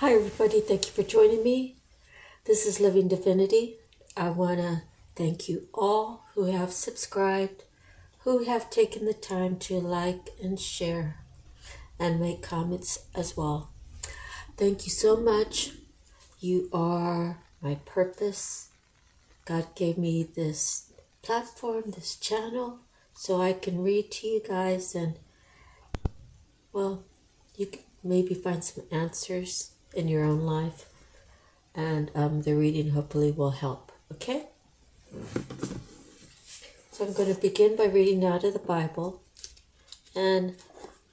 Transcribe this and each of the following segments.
Hi everybody, thank you for joining me. This is Living Divinity. I want to thank you all who have subscribed, who have taken the time to like and share and make comments as well. Thank you so much. You are my purpose. God gave me this platform, this channel, so I can read to you guys and, well, you can maybe find some answers in your own life. And the reading hopefully will help, okay? So I'm going to begin by reading out of the Bible, and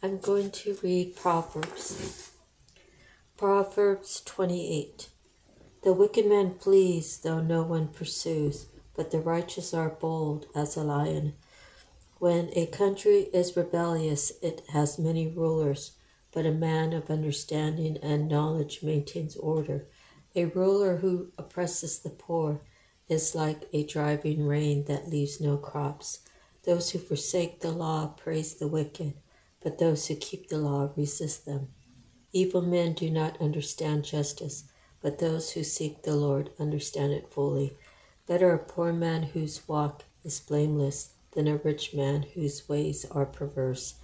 I'm going to read Proverbs. Proverbs 28. The wicked man flees, though no one pursues, but the righteous are bold as a lion. When a country is rebellious, it has many rulers, but a man of understanding and knowledge maintains order. A ruler who oppresses the poor is like a driving rain that leaves no crops. Those who forsake the law praise the wicked, but those who keep the law resist them. Evil men do not understand justice, but those who seek the Lord understand it fully. Better a poor man whose walk is blameless than a rich man whose ways are perverse.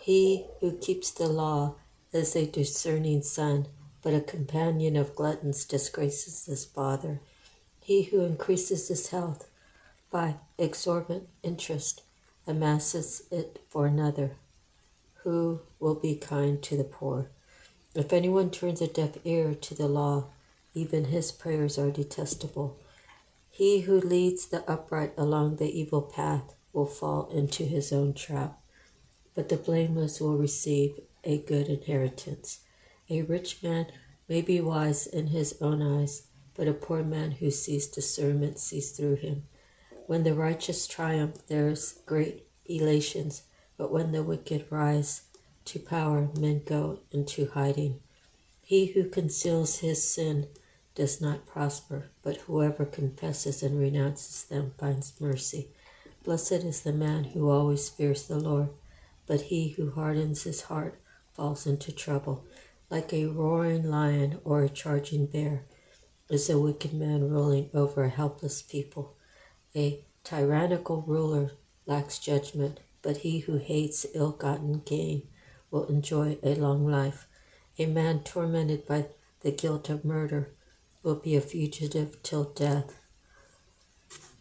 He who keeps the law is a discerning son, but a companion of gluttons disgraces his father. He who increases his health by exorbitant interest amasses it for another, who will be kind to the poor. If anyone turns a deaf ear to the law, even his prayers are detestable. He who leads the upright along the evil path will fall into his own trap, but the blameless will receive a good inheritance. A rich man may be wise in his own eyes, but a poor man who sees discernment sees through him. When the righteous triumph, there is great elations, but when the wicked rise to power, men go into hiding. He who conceals his sin does not prosper, but whoever confesses and renounces them finds mercy. Blessed is the man who always fears the Lord, but he who hardens his heart falls into trouble. Like a roaring lion or a charging bear is a wicked man ruling over a helpless people. A tyrannical ruler lacks judgment, but he who hates ill-gotten gain will enjoy a long life. A man tormented by the guilt of murder will be a fugitive till death.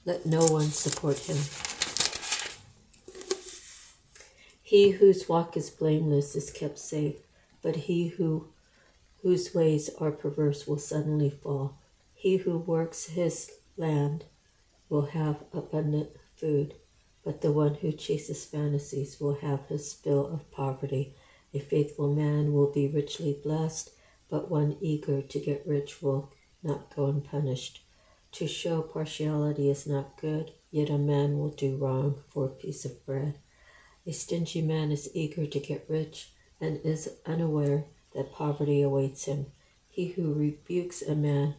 Let no one support him. He whose walk is blameless is kept safe, but he whose ways are perverse will suddenly fall. He who works his land will have abundant food, but the one who chases fantasies will have his fill of poverty. A faithful man will be richly blessed, but one eager to get rich will not go unpunished. To show partiality is not good, yet a man will do wrong for a piece of bread. A stingy man is eager to get rich and is unaware that poverty awaits him. He who rebukes a man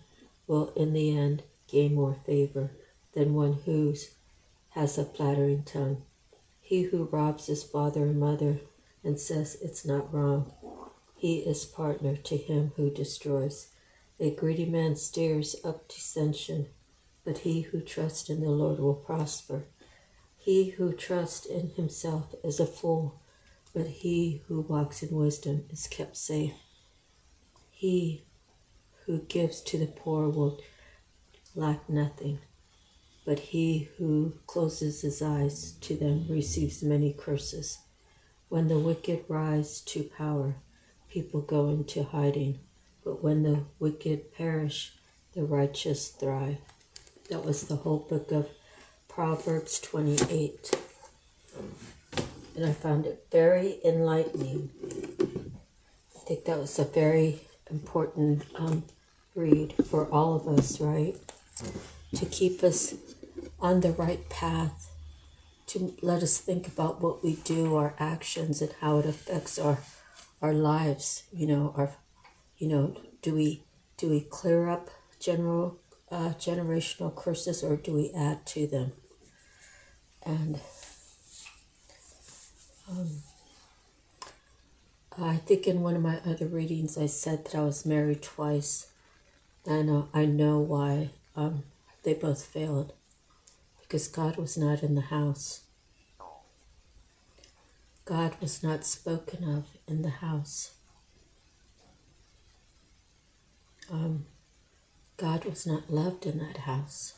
will in the end gain more favor than one who has a flattering tongue. He who robs his father and mother and says it's not wrong, he is partner to him who destroys. A greedy man stirs up dissension, but he who trusts in the Lord will prosper. He who trusts in himself is a fool, but he who walks in wisdom is kept safe. He who gives to the poor will lack nothing, but he who closes his eyes to them receives many curses. When the wicked rise to power, people go into hiding, but when the wicked perish, the righteous thrive. That was the whole book of Proverbs 28, and I found it very enlightening. I think that was a very important read for all of us, right? To keep us on the right path, to let us think about what we do, our actions, and how it affects our lives. Do we clear up generational curses, or do we add to them? And I think in one of my other readings I said that I was married twice, and I know why they both failed, because God was not in the house. God was not spoken of in the house. God was not loved in that house,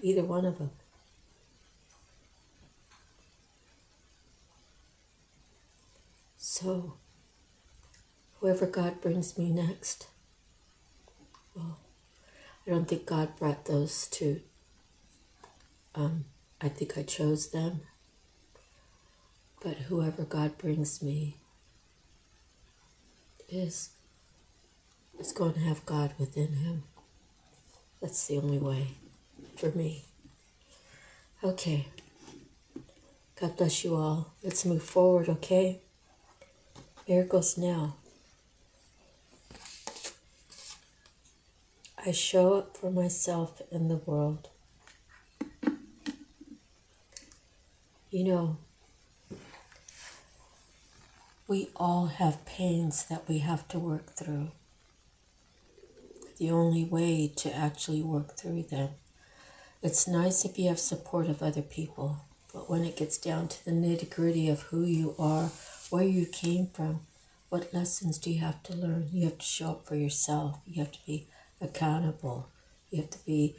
either one of them. So, whoever God brings me next, well, I don't think God brought those two. I think I chose them. But whoever God brings me is going to have God within him. That's the only way for me. Okay. God bless you all. Let's move forward, okay? Miracles now. I show up for myself in the world. You know, we all have pains that we have to work through. The only way to actually work through them. It's nice if you have support of other people, but when it gets down to the nitty-gritty of who you are, where you came from, what lessons do you have to learn? You have to show up for yourself. You have to be accountable. You have to be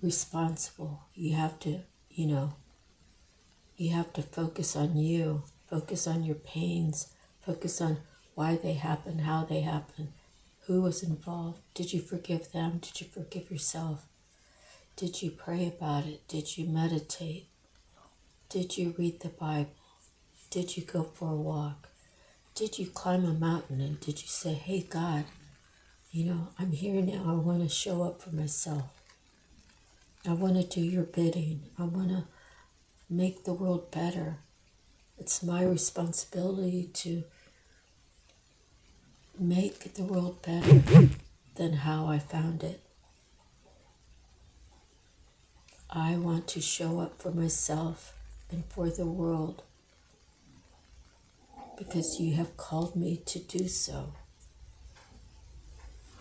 responsible. You have to, you have to focus on you, focus on your pains, focus on why they happen, how they happen, who was involved. Did you forgive them? Did you forgive yourself? Did you pray about it? Did you meditate? Did you read the Bible? Did you go for a walk? Did you climb a mountain and did you say, hey God, I'm here now. I want to show up for myself. I want to do your bidding. I want to make the world better. It's my responsibility to make the world better than how I found it. I want to show up for myself and for the world because you have called me to do so.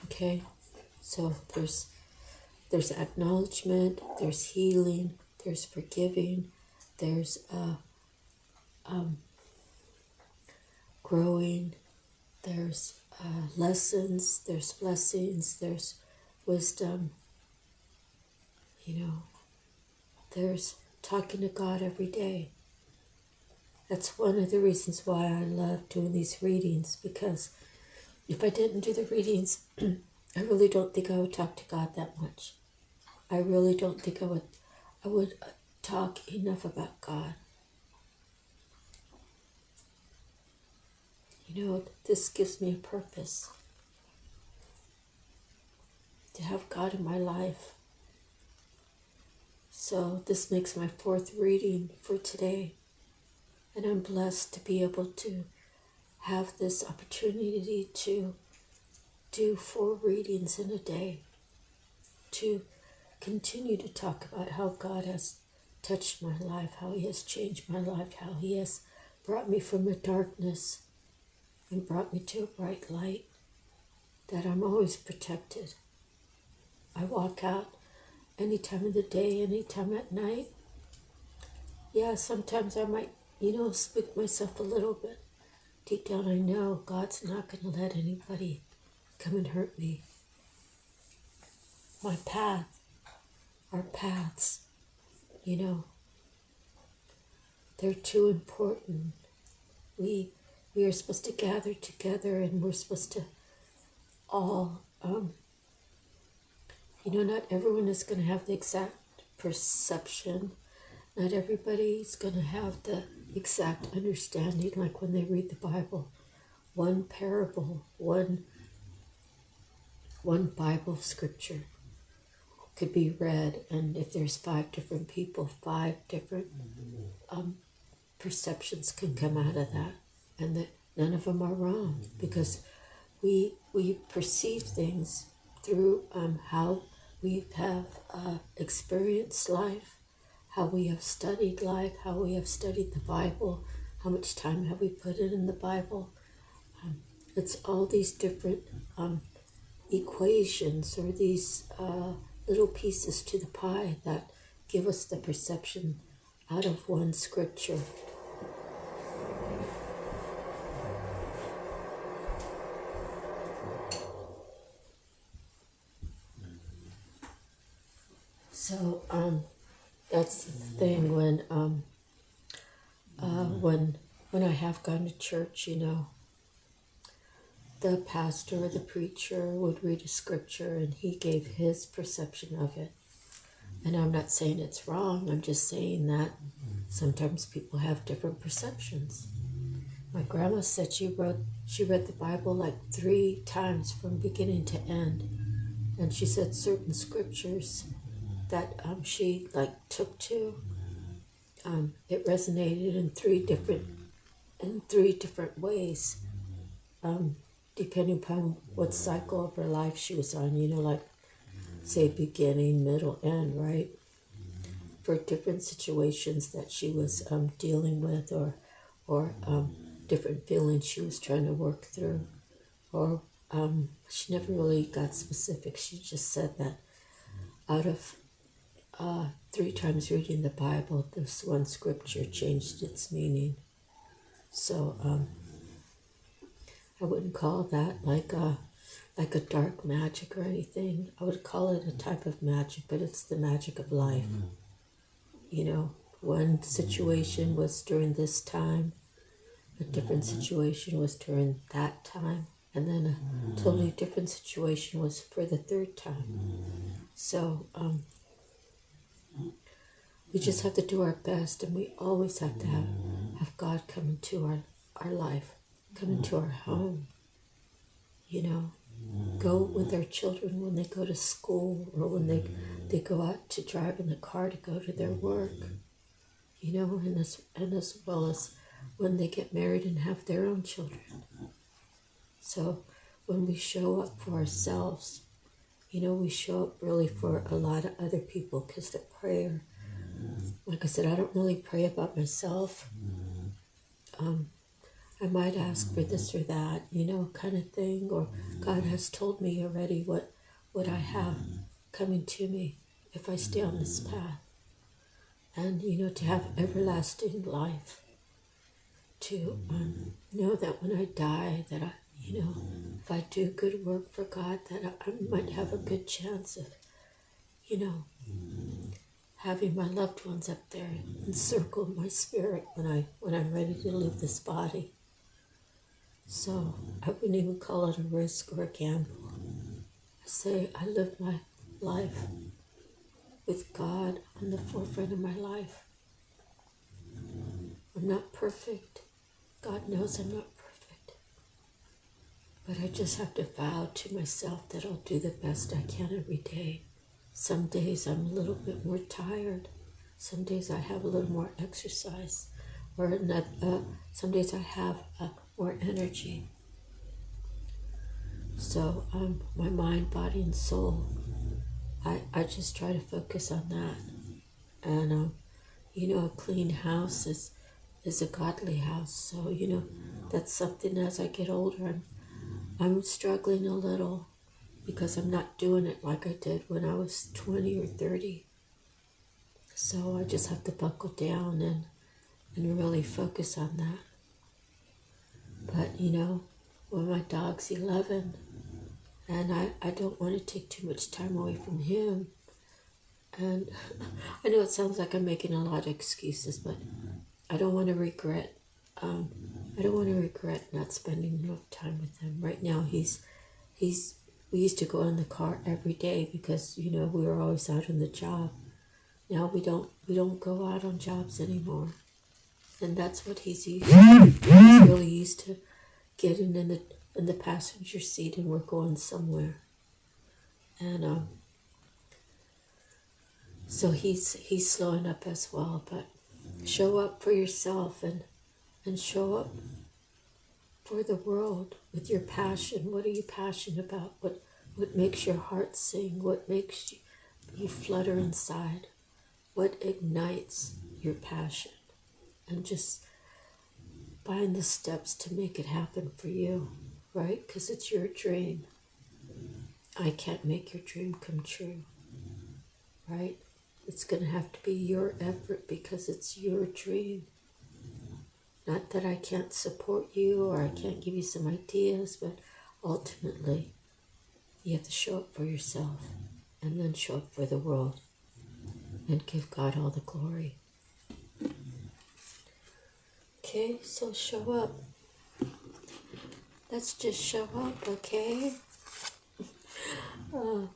Okay? So there's acknowledgement, there's healing, there's forgiving, there's growing, there's lessons, there's blessings, there's wisdom, there's talking to God every day. That's one of the reasons why I love doing these readings, because if I didn't do the readings, I really don't think I would talk to God that much. I really don't think I would talk enough about God. This gives me a purpose. To have God in my life. So this makes my 4th reading for today. And I'm blessed to be able to have this opportunity to do 4 readings in a day. To continue to talk about how God has touched my life, how he has changed my life, how he has brought me from the darkness and brought me to a bright light, that I'm always protected. I walk out any time of the day, any time at night. Yeah, sometimes I might, spook myself a little bit. Deep down I know God's not going to let anybody come and hurt me. My path, our paths, they're too important. We are supposed to gather together and we're supposed to all, not everyone is going to have the exact perception. Not everybody's going to have the exact understanding, like when they read the Bible. One parable, one Bible scripture could be read, and if there's 5 different people, 5 different perceptions can come out of that, and that none of them are wrong, because we perceive things through how we have experienced life, how we have studied life, how we have studied the Bible, how much time have we put in the Bible, It's all these different equations or these little pieces to the pie that give us the perception out of one scripture. So that's the thing when I have gone to church, the pastor or the preacher would read a scripture and he gave his perception of it. And I'm not saying it's wrong, I'm just saying that sometimes people have different perceptions. My grandma said she read the Bible like 3 times from beginning to end. And she said certain scriptures that she took to, it resonated in three different ways, depending upon what cycle of her life she was on, say beginning, middle, end, right? For different situations that she was dealing with or different feelings she was trying to work through. Or she never really got specific. She just said that out of 3 times reading the Bible, this one scripture changed its meaning. So I wouldn't call that like a dark magic or anything. I would call it a type of magic, but it's the magic of life. One situation was during this time, a different situation was during that time, and then a totally different situation was for the 3rd time. So we just have to do our best, and we always have to have God come into our life, come into our home. Go with our children when they go to school or when they go out to drive in the car to go to their work, and as well as when they get married and have their own children. So when we show up for ourselves, we show up really for a lot of other people, because the prayer, like I said, I don't really pray about myself. I might ask for this or that, kind of thing, or God has told me already what I have coming to me if I stay on this path. And, to have everlasting life, to know that when I die, that if I do good work for God, that I might have a good chance of, having my loved ones up there encircle my spirit when I'm ready to leave this body. So I wouldn't even call it a risk or a gamble. I say I live my life with God on the forefront of my life. I'm not perfect. God knows I'm not perfect. But I just have to vow to myself that I'll do the best I can every day. Some days I'm a little bit more tired. Some days I have a little more exercise. Or some days I have more energy. So my mind, body, and soul, I just try to focus on that. And, a clean house is a godly house. So, that's something as I get older, I'm struggling a little because I'm not doing it like I did when I was 20 or 30. So I just have to buckle down and really focus on that. But, when my dog's 11, and I don't want to take too much time away from him. And I know it sounds like I'm making a lot of excuses, but I don't want to regret. I don't want to regret not spending enough time with him. Right now, we used to go in the car every day because, we were always out on the job. Now we don't go out on jobs anymore. And that's what he's used to. He's really used to getting in the passenger seat, and we're going somewhere. And so he's slowing up as well. But show up for yourself and show up for the world with your passion. What are you passionate about? What makes your heart sing? What makes you flutter inside? What ignites your passion? And just find the steps to make it happen for you. right? Because it's your dream. I can't make your dream come true, right? It's going to have to be your effort because it's your dream. Not that I can't support you or I can't give you some ideas, but ultimately you have to show up for yourself and then show up for the world and give God all the glory. Okay, so show up. Let's just show up, okay? I'm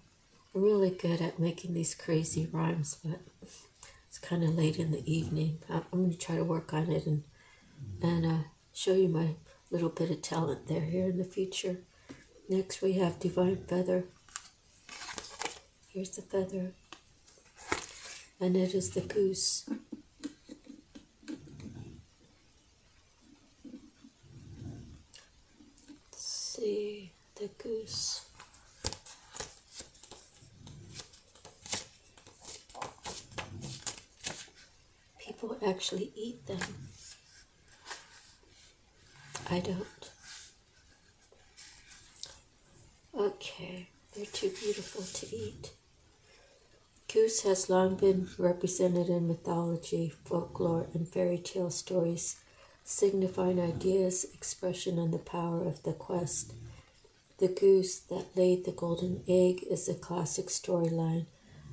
really good at making these crazy rhymes, but it's kind of late in the evening. I'm going to try to work on it and show you my little bit of talent there here in the future. Next we have Divine Feather. Here's the feather, and it is the goose. Let's see, the goose. People actually eat them. I don't. Okay, they're too beautiful to eat. Goose has long been represented in mythology, folklore, and fairy tale stories, signifying ideas, expression, and the power of the quest. The goose that laid the golden egg is a classic storyline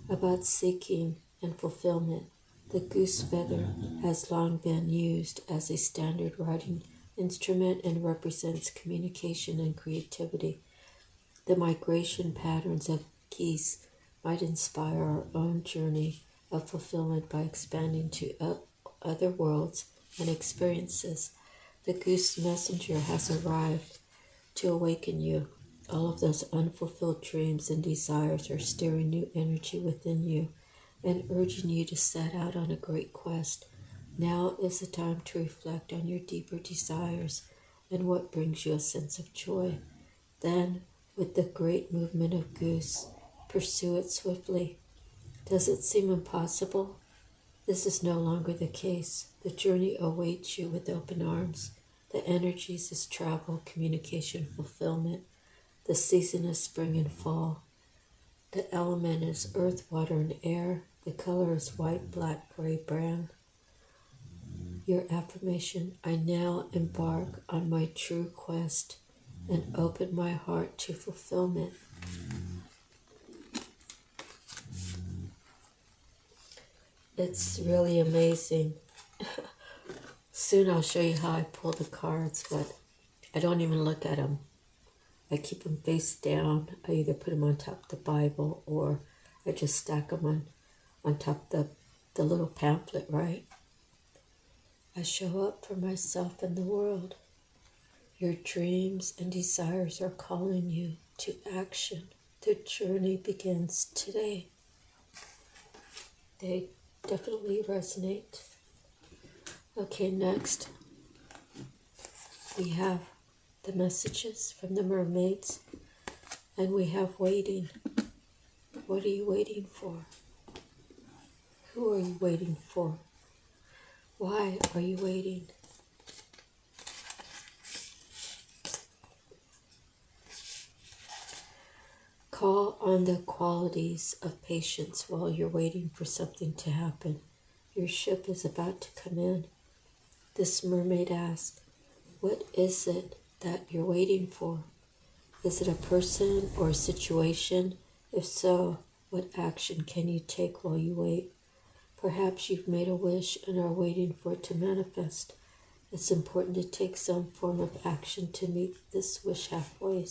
about seeking and fulfillment. The goose feather has long been used as a standard writing instrument and represents communication and creativity. The migration patterns of geese might inspire our own journey of fulfillment by expanding to other worlds and experiences. The goose messenger has arrived to awaken you. All of those unfulfilled dreams and desires are stirring new energy within you and urging you to set out on a great quest. Now is the time to reflect on your deeper desires and what brings you a sense of joy. Then, with the great movement of goose, pursue it swiftly. Does it seem impossible? This is no longer the case. The journey awaits you with open arms. The energies is travel, communication, fulfillment. The season is spring and fall. The element is earth, water, and air. The color is white, black, gray, brown. Your affirmation: I now embark on my true quest and open my heart to fulfillment. It's really amazing. Soon I'll show you how I pull the cards, but I don't even look at them. I keep them face down. I either put them on top of the Bible or I just stack them on top of the little pamphlet, right? I show up for myself and the world. Your dreams and desires are calling you to action. The journey begins today. They definitely resonate. Okay, next we have the messages from the mermaids, and we have waiting. What are you waiting for? Who are you waiting for? Why are you waiting? Call on the qualities of patience while you're waiting for something to happen. Your ship is about to come in. This mermaid asked, what is it that you're waiting for? Is it a person or a situation? If so, what action can you take while you wait? Perhaps you've made a wish and are waiting for it to manifest. It's important to take some form of action to meet this wish halfway.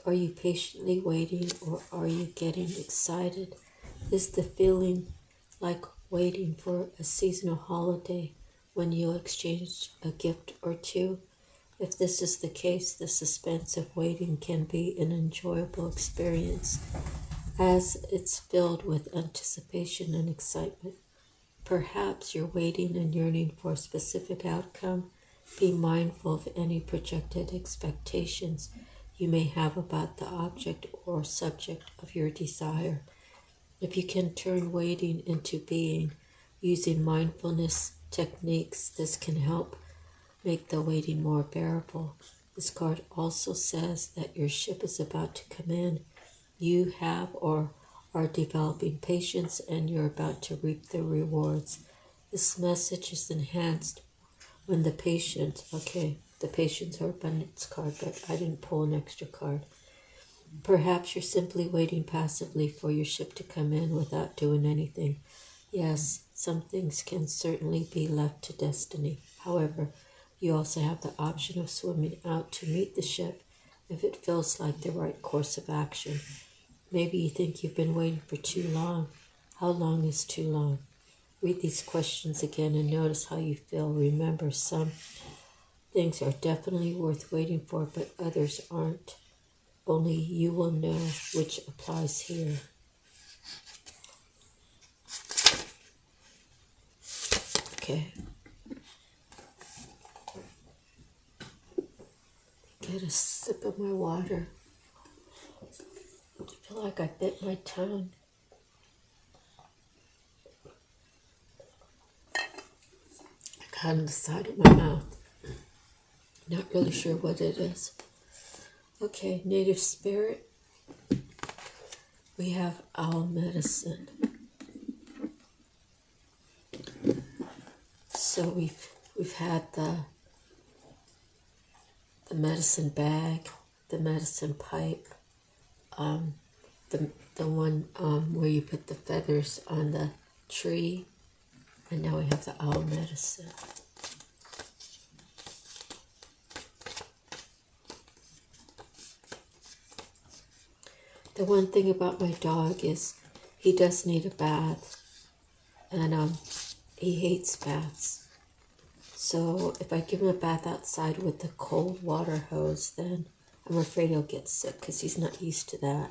Are you patiently waiting, or are you getting excited? Is the feeling like waiting for a seasonal holiday when you'll exchange a gift or two? If this is the case, the suspense of waiting can be an enjoyable experience, as it's filled with anticipation and excitement. Perhaps you're waiting and yearning for a specific outcome. Be mindful of any projected expectations you may have about the object or subject of your desire. If you can turn waiting into being using mindfulness techniques, this can help make the waiting more bearable. This card also says that your ship is about to come in. You have or are developing patience and you're about to reap the rewards. This message is enhanced when the patience or abundance card, but I didn't pull an extra card. Perhaps you're simply waiting passively for your ship to come in without doing anything. Yes, some things can certainly be left to destiny. However, you also have the option of swimming out to meet the ship if it feels like the right course of action. Maybe you think you've been waiting for too long. How long is too long? Read these questions again and notice how you feel. Remember, some things are definitely worth waiting for, but others aren't. Only you will know which applies here. Okay. Get a sip of my water. I feel like I bit my tongue. I got on the side of my mouth. Not really sure what it is. Okay, native spirit. We have owl medicine. So we've had the medicine bag, the medicine pipe, the one where you put the feathers on the tree, and now we have the owl medicine. The one thing about my dog is he does need a bath, and he hates baths. So if I give him a bath outside with the cold water hose, then I'm afraid he'll get sick because he's not used to that.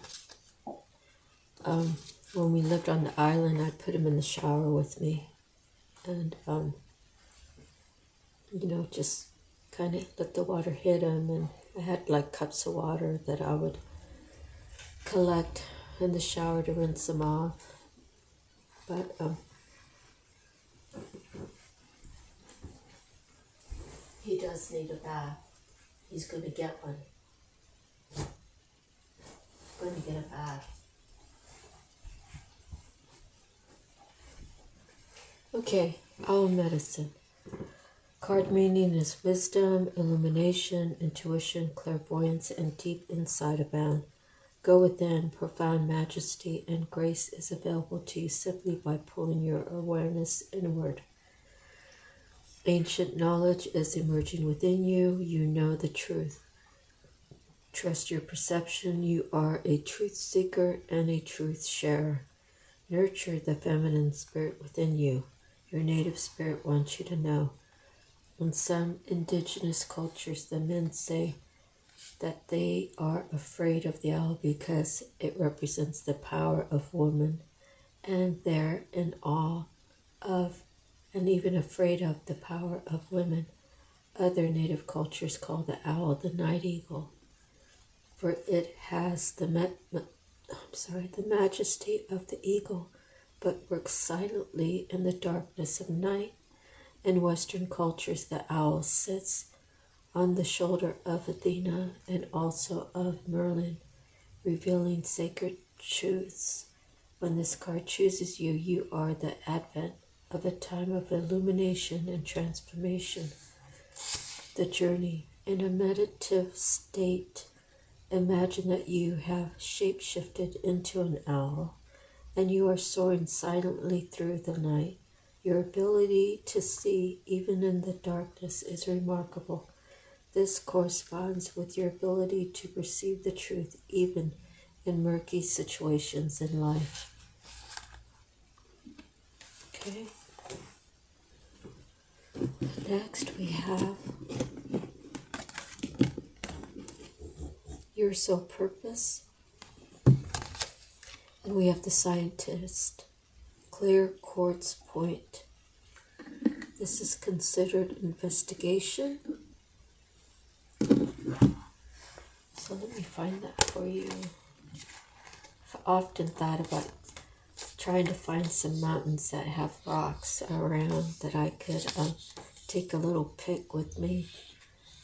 When we lived on the island, I'd put him in the shower with me and, just kind of let the water hit him. And I had like cups of water that I would collect in the shower to rinse him off. But, he does need a bath. He's going to get one. Going to get a bath. Okay, owl medicine. Card meaning is wisdom, illumination, intuition, clairvoyance, and deep insight abound. Go within, profound majesty and grace is available to you simply by pulling your awareness inward. Ancient knowledge is emerging within you. You know the truth. Trust your perception. You are a truth seeker and a truth sharer. Nurture the feminine spirit within you. Your native spirit wants you to know. In some indigenous cultures, the men say that they are afraid of the owl because it represents the power of woman, and they're in awe of and even afraid of the power of women. Other native cultures call the owl the night eagle, for it has the majesty of the eagle, but works silently in the darkness of night. In Western cultures, the owl sits on the shoulder of Athena and also of Merlin, revealing sacred truths. When this card chooses you, you are the advent of a time of illumination and transformation. The journey in a meditative state. Imagine that you have shape-shifted into an owl and you are soaring silently through the night. Your ability to see even in the darkness is remarkable. This corresponds with your ability to perceive the truth even in murky situations in life. Okay. Next we have your soul purpose. And we have the scientist. Clear quartz point. This is considered investigation. So let me find that for you. I've often thought about trying to find some mountains that have rocks around that I could take a little pick with me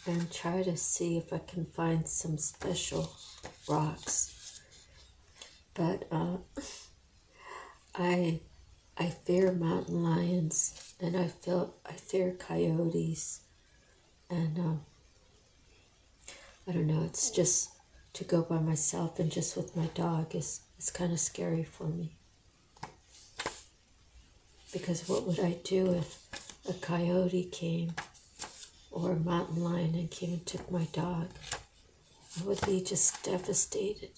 and try to see if I can find some special rocks. But I fear mountain lions, and I fear coyotes, and I don't know. It's just to go by myself and just with my dog is kind of scary for me. Because what would I do if a coyote came or a mountain lion and came and took my dog? I would be just devastated.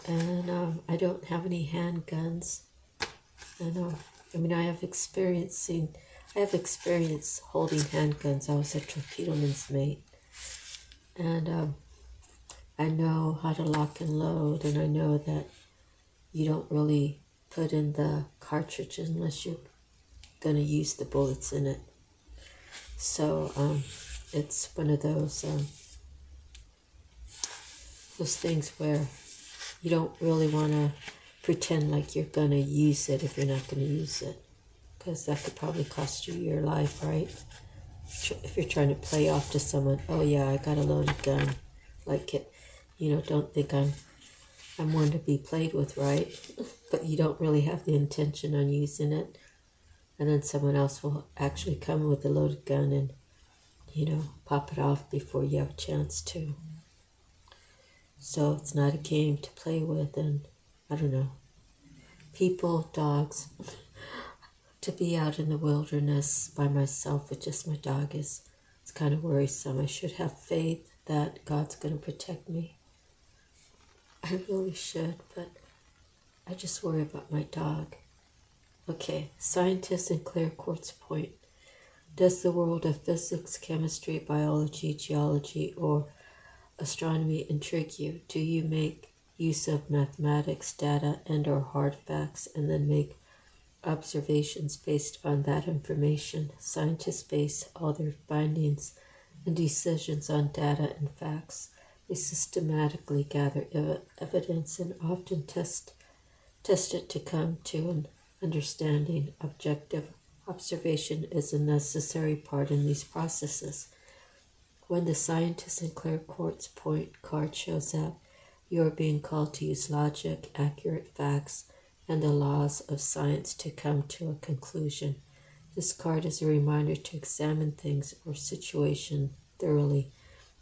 And I don't have any handguns. And I mean, I have experience holding handguns. I was a torpedoman's mate. And I know how to lock and load, and I know that you don't really put in the cartridge unless you're going to use the bullets in it. So it's one of those things where you don't really want to pretend like you're going to use it if you're not going to use it, because that could probably cost you your life, right? If you're trying to play off to someone, oh yeah, I got a loaded gun, like it, don't think I'm one to be played with, right? But you don't really have the intention on using it, and then someone else will actually come with a loaded gun and pop it off before you have a chance to. So it's not a game to play with. And I don't know, people, dogs, to be out in the wilderness by myself with just my dog it's kind of worrisome. I should have faith that God's going to protect me. I really should, but I just worry about my dog. Okay, scientists in clear quartz point. Does the world of physics, chemistry, biology, geology, or astronomy intrigue you? Do you make use of mathematics, data, and/or hard facts, and then make observations based on that information? Scientists base all their findings and decisions on data and facts. They systematically gather evidence and often test it to come to an understanding. Objective observation is a necessary part in these processes. When the scientist in clear quartz point card shows up, you are being called to use logic, accurate facts, and the laws of science to come to a conclusion. This card is a reminder to examine things or situation thoroughly.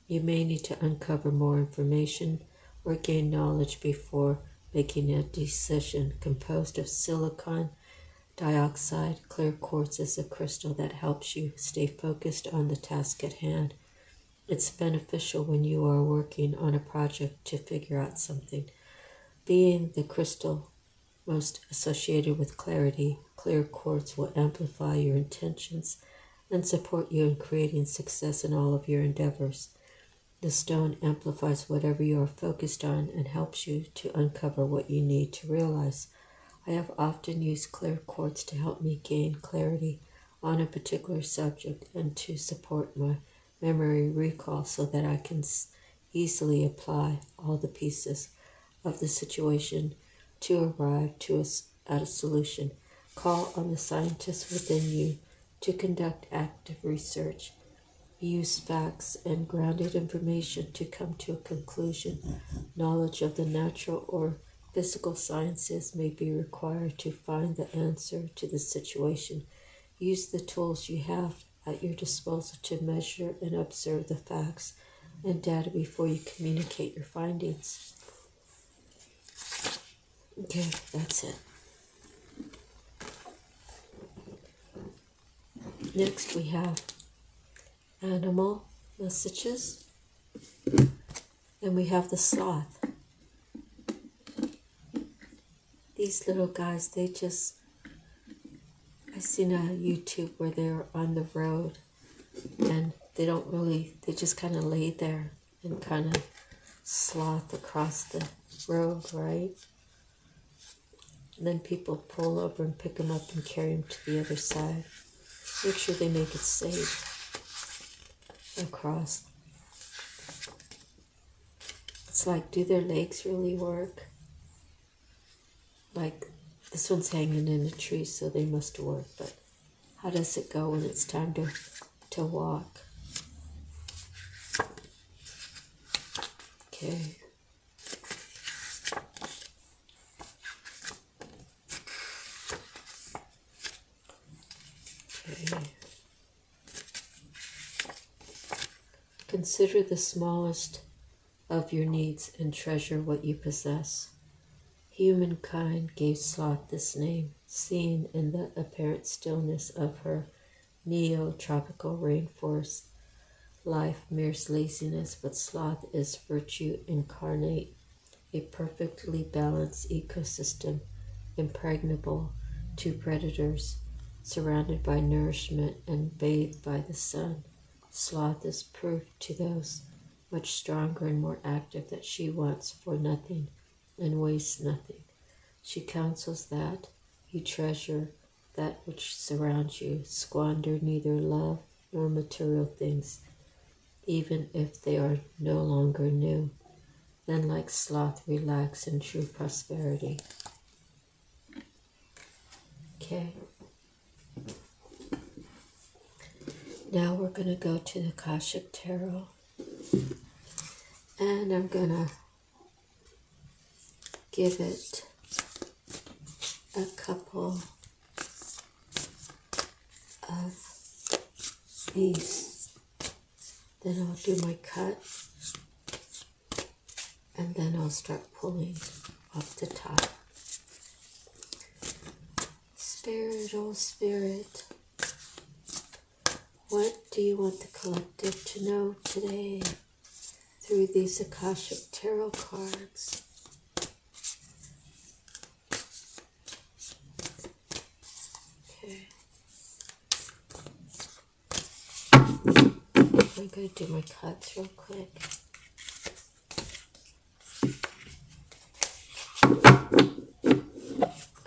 You may need to uncover more information or gain knowledge before making a decision. Composed of silicon dioxide, clear quartz is a crystal that helps you stay focused on the task at hand. It's beneficial when you are working on a project to figure out something. Being the crystal most associated with clarity, clear quartz will amplify your intentions and support you in creating success in all of your endeavors. The stone amplifies whatever you are focused on and helps you to uncover what you need to realize. I have often used clear quartz to help me gain clarity on a particular subject and to support my memory recall so that I can easily apply all the pieces of the situation to arrive at a solution. Call on the scientist within you to conduct active research. Use facts and grounded information to come to a conclusion. Knowledge of the natural or physical sciences may be required to find the answer to the situation. Use the tools you have at your disposal to measure and observe the facts and data before you communicate your findings. Okay, that's it. Next we have animal messages, and we have the sloth. These little guys, I seen a YouTube where they're on the road and they just kind of lay there and kind of sloth across the road, right? And then people pull over and pick them up and carry them to the other side. Make sure they make it safe across. It's like, do their legs really work? Like, this one's hanging in a tree, so they must work, but how does it go when it's time to walk? Okay. Okay. Consider the smallest of your needs and treasure what you possess. Humankind gave sloth this name, seen in the apparent stillness of her neo-tropical rainforest. Life mere laziness, but sloth is virtue incarnate, a perfectly balanced ecosystem, impregnable to predators, surrounded by nourishment and bathed by the sun. Sloth is proof to those much stronger and more active that she wants for nothing and wastes nothing. She counsels that you treasure that which surrounds you, squander neither love nor material things, even if they are no longer new. Then like sloth relax in true prosperity. Okay. Now we're going to go to the Akashic Tarot. And I'm going to give it a couple of these. Then I'll do my cut. And then I'll start pulling off the top. Spirit, oh Spirit, what do you want the collective to know today through these Akashic Tarot cards? Okay. I'm going to do my cuts real quick.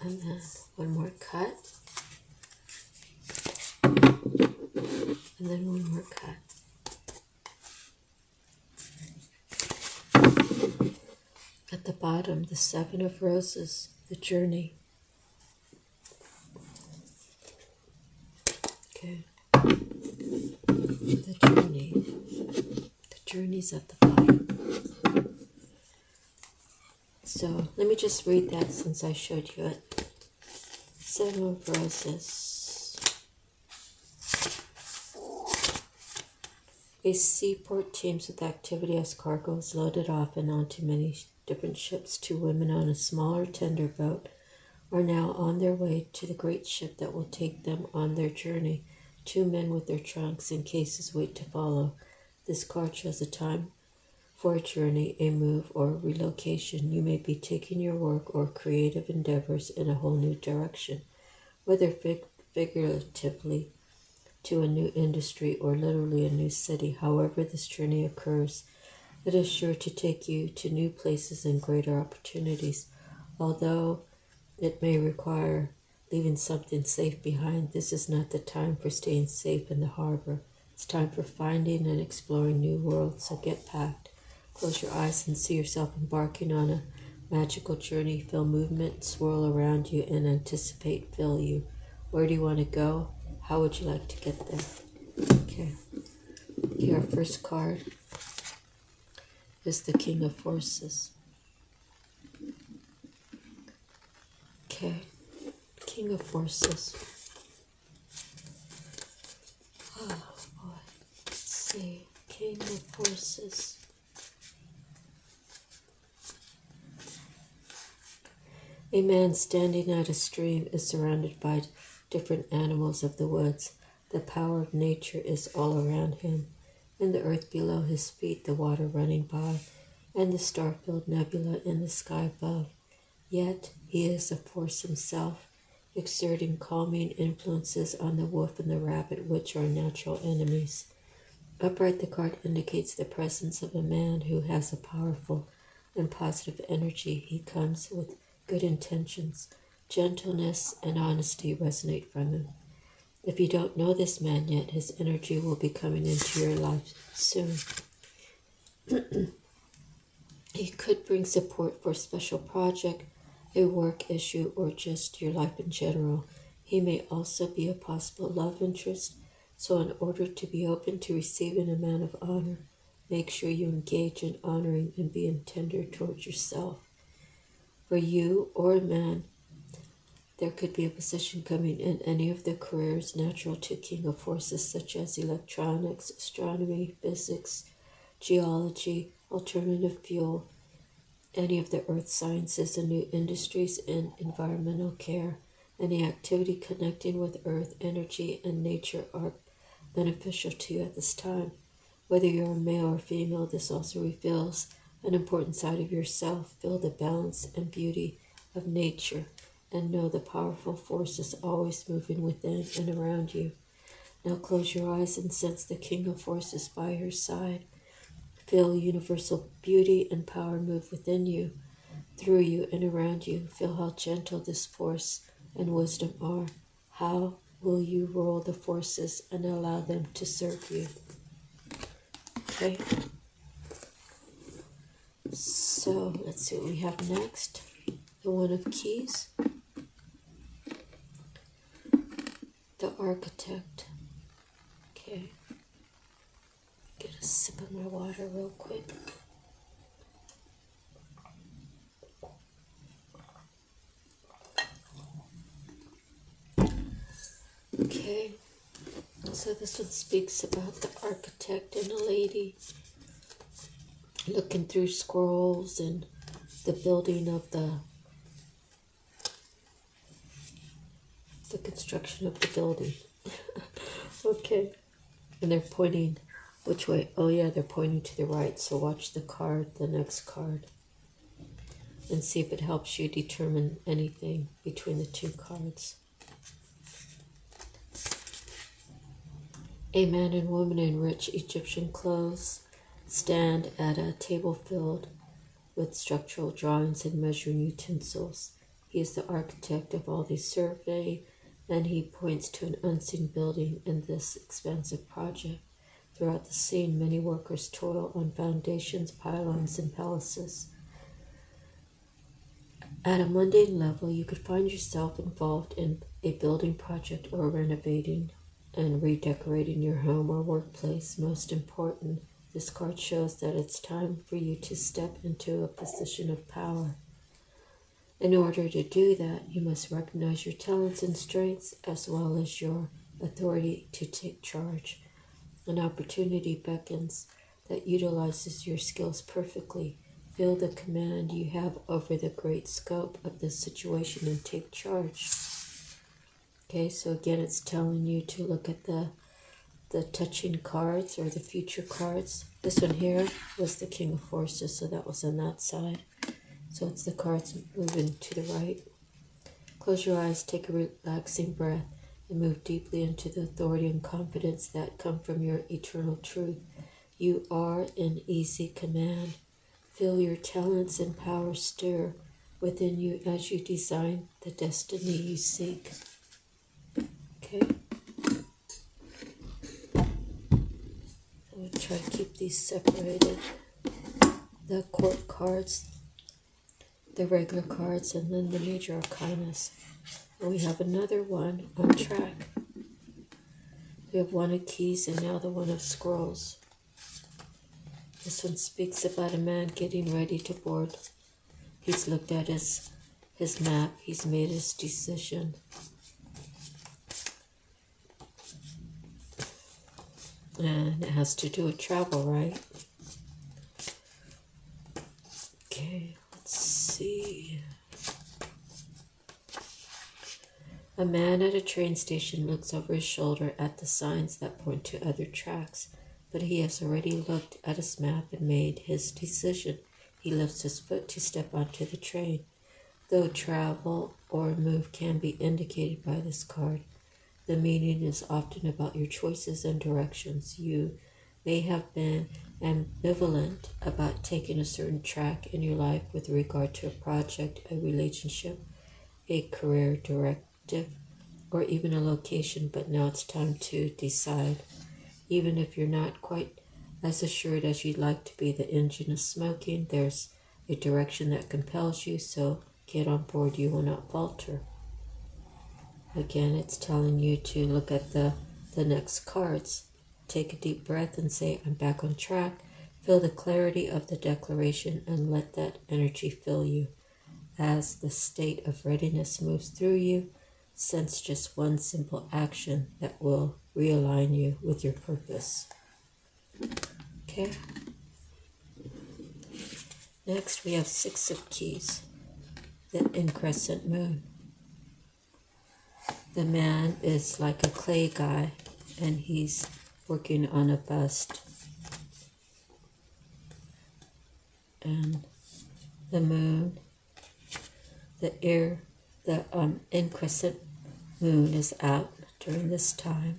And then one more cut. And then one more cut. At the bottom, the Seven of Roses, the journey. Okay. The journey. The journey's at the bottom. So let me just read that since I showed you it. Seven of Roses. A seaport teems with activity as cargo is loaded off and onto many different ships. Two women on a smaller tender boat are now on their way to the great ship that will take them on their journey. Two men with their trunks and cases wait to follow. This card shows a time for a journey, a move, or relocation. You may be taking your work or creative endeavors in a whole new direction, whether figuratively to a new industry or literally a new city. However this journey occurs, it is sure to take you to new places and greater opportunities. Although it may require leaving something safe behind, this is not the time for staying safe in the harbor. It's time for finding and exploring new worlds, so get packed. Close your eyes and see yourself embarking on a magical journey. Feel movement swirl around you and anticipate fill you. Where do you want to go? How would you like to get there? Okay. Here, our first card is the King of Forces. Okay. King of Forces. Oh boy. Let's see. King of Forces. A man standing at a stream is surrounded by different animals of the woods. The power of nature is all around him. In the earth below his feet, the water running by, and the star-filled nebula in the sky above. Yet he is a force himself, exerting calming influences on the wolf and the rabbit, which are natural enemies. Upright, the card indicates the presence of a man who has a powerful and positive energy. He comes with good intentions. Gentleness and honesty resonate from him. If you don't know this man yet, his energy will be coming into your life soon. He could bring support for a special project, a work issue, or just your life in general. He may also be a possible love interest, so in order to be open to receiving a man of honor, make sure you engage in honoring and being tender towards yourself. For you or a man, there could be a position coming in any of the careers natural to King of Forces such as electronics, astronomy, physics, geology, alternative fuel, any of the earth sciences and new industries in environmental care. Any activity connecting with earth, energy, and nature are beneficial to you at this time. Whether you're a male or female, this also reveals an important side of yourself. Feel the balance and beauty of nature and know the powerful force is always moving within and around you. Now close your eyes and sense the King of Forces by your side. Feel universal beauty and power move within you, through you, and around you. Feel how gentle this force and wisdom are. How will you rule the forces and allow them to serve you? Okay. So let's see what we have next. The One of Keys. The Architect. Okay. Get a sip of my water real quick. Okay, so this one speaks about the architect and a lady looking through scrolls and the building of the construction of the building. Okay, and they're pointing which way? Oh yeah, they're pointing to the right, so watch the card, the next card, and see if it helps you determine anything between the two cards. A man and woman in rich Egyptian clothes stand at a table filled with structural drawings and measuring utensils. He is the architect of all these survey, and he points to an unseen building in this expansive project. Throughout the scene, many workers toil on foundations, pylons, and palaces. At a mundane level, you could find yourself involved in a building project or renovating and redecorating your home or workplace. Most important, this card shows that it's time for you to step into a position of power. In order to do that, you must recognize your talents and strengths as well as your authority to take charge. An opportunity beckons that utilizes your skills perfectly. Feel the command you have over the great scope of the situation and take charge. Okay, so again, it's telling you to look at the touching cards or the future cards. This one here was the King of Forces, so that was on that side. So it's the cards moving to the right. Close your eyes, take a relaxing breath, and move deeply into the authority and confidence that come from your eternal truth. You are in easy command. Feel your talents and power stir within you as you design the destiny you seek. Okay. I'm going to try to keep these separated. The court cards, the regular cards, and then the major arcanas. And we have another one on track. We have One of Keys and now the One of Scrolls. This one speaks about a man getting ready to board. He's looked at his map. He's made his decision. And it has to do with travel, right? Okay, let's see. A man at a train station looks over his shoulder at the signs that point to other tracks, but he has already looked at his map and made his decision. He lifts his foot to step onto the train. Though travel or move can be indicated by this card, the meaning is often about your choices and directions. You may have been ambivalent about taking a certain track in your life with regard to a project, a relationship, a career directive, or even a location, but now it's time to decide. Even if you're not quite as assured as you'd like to be, the engine is smoking. There's a direction that compels you, so get on board. You will not falter. Again, it's telling you to look at the next cards. Take a deep breath and say, I'm back on track. Feel the clarity of the declaration and let that energy fill you. As the state of readiness moves through you, sense just one simple action that will realign you with your purpose. Okay? Next, we have 6 of Keys, the increscent moon. The man is like a clay guy, and he's working on a bust. And the moon, the increscent moon is out during this time.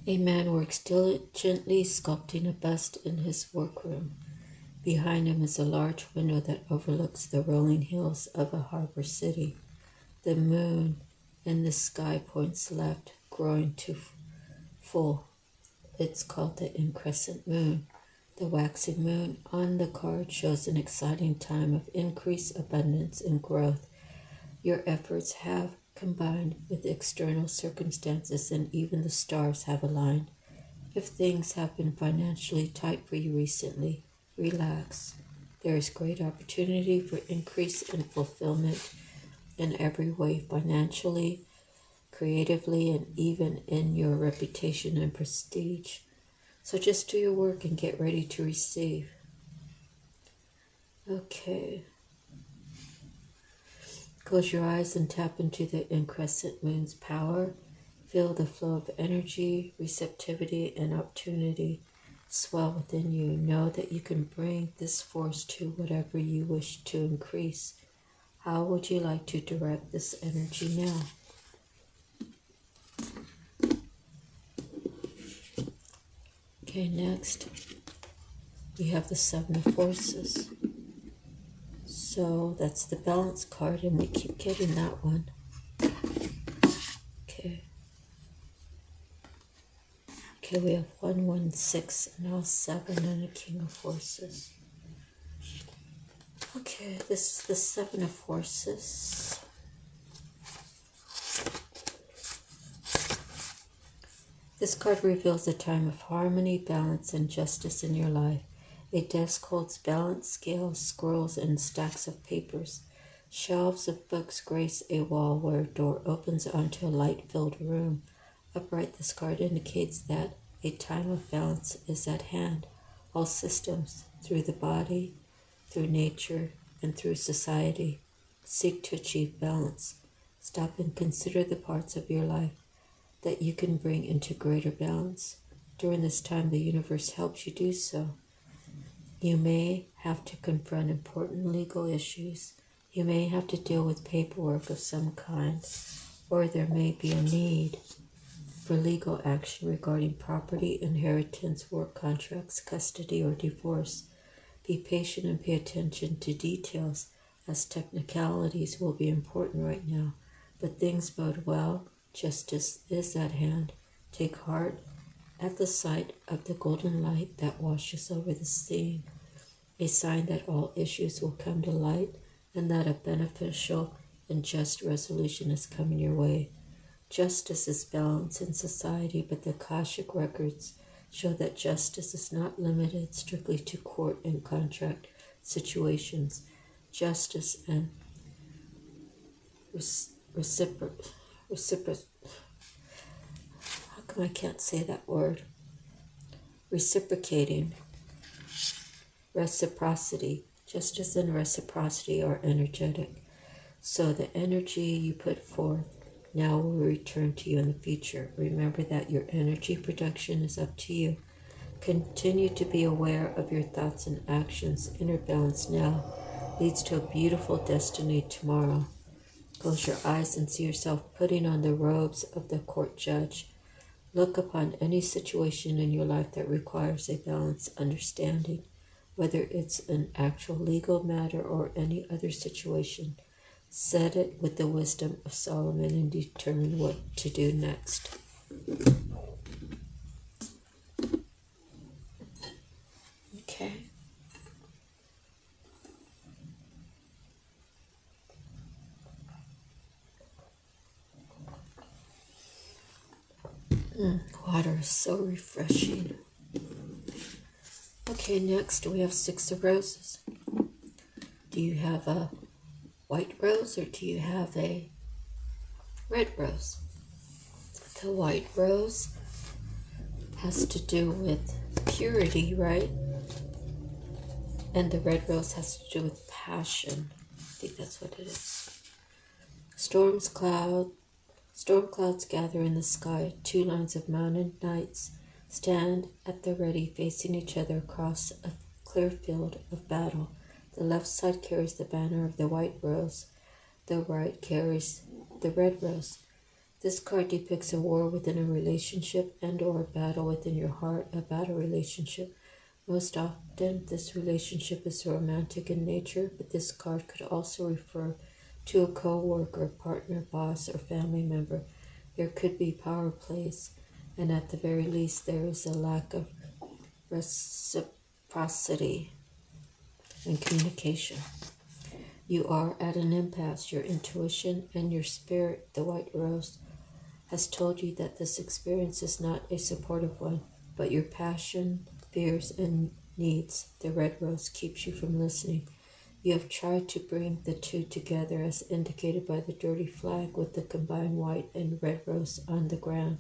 A man works diligently sculpting a bust in his workroom. Behind him is a large window that overlooks the rolling hills of a harbor city. The moon in the sky points left, growing to full. It's called the increscent moon. The waxing moon on the card shows an exciting time of increase, abundance, and growth. Your efforts have combined with external circumstances, and even the stars have aligned. If things have been financially tight for you recently, relax. There is great opportunity for increase and fulfillment in every way, financially, creatively, and even in your reputation and prestige. So just do your work and get ready to receive. Okay. Close your eyes and tap into the increscent moon's power. Feel the flow of energy, receptivity, and opportunity swell within you. Know that you can bring this force to whatever you wish to increase. How would you like to direct this energy now? Okay, next we have the 7 of Forces. So that's the balance card, and we keep getting that one. Okay. Okay, we have 1, 1, 6, now 7, and a King of Forces. Okay, this is the 7 of Forces. This card reveals a time of harmony, balance, and justice in your life. A desk holds balanced scales, scrolls, and stacks of papers. Shelves of books grace a wall where a door opens onto a light-filled room. Upright, this card indicates that a time of balance is at hand. All systems, through the body, through nature, and through society, seek to achieve balance. Stop and consider the parts of your life that you can bring into greater balance. During this time, the universe helps you do so. You may have to confront important legal issues. You may have to deal with paperwork of some kind, or there may be a need for legal action regarding property, inheritance, work contracts, custody, or divorce. Be patient and pay attention to details, as technicalities will be important right now, but things bode well. Justice is at hand. Take heart at the sight of the golden light that washes over the scene, a sign that all issues will come to light and that a beneficial and just resolution is coming your way. Justice is balanced in society, but the Akashic records show that justice is not limited strictly to court and contract situations. Justice and how come I can't say that word? Reciprocating. Reciprocity. Justice and reciprocity are energetic. So the energy you put forth now will return to you in the future. Remember that your energy production is up to you. Continue to be aware of your thoughts and actions. Inner balance now leads to a beautiful destiny tomorrow. Close your eyes and see yourself putting on the robes of the court judge. Look upon any situation in your life that requires a balanced understanding, whether it's an actual legal matter or any other situation. Set it with the wisdom of Solomon and determine what to do next. Okay. Water is so refreshing. Okay, next we have 6 of roses. Do you have a white rose or do you have a red rose? The white rose has to do with purity, right? And the red rose has to do with passion. I think that's what it is. Storm clouds gather in the sky. 2 lines of mounted knights stand at the ready, facing each other across a clear field of battle. The left side carries the banner of the white rose. The right carries the red rose. This card depicts a war within a relationship and or a battle within your heart, a battle relationship. Most often, this relationship is romantic in nature, but this card could also refer to a co-worker, partner, boss, or family member. There could be power plays, and at the very least, there is a lack of reciprocity and communication. You are at an impasse. Your intuition and your spirit, the white rose, has told you that this experience is not a supportive one, but your passion, fears, and needs, the red rose, keeps you from listening. You have tried to bring the two together as indicated by the dirty flag with the combined white and red rose on the ground.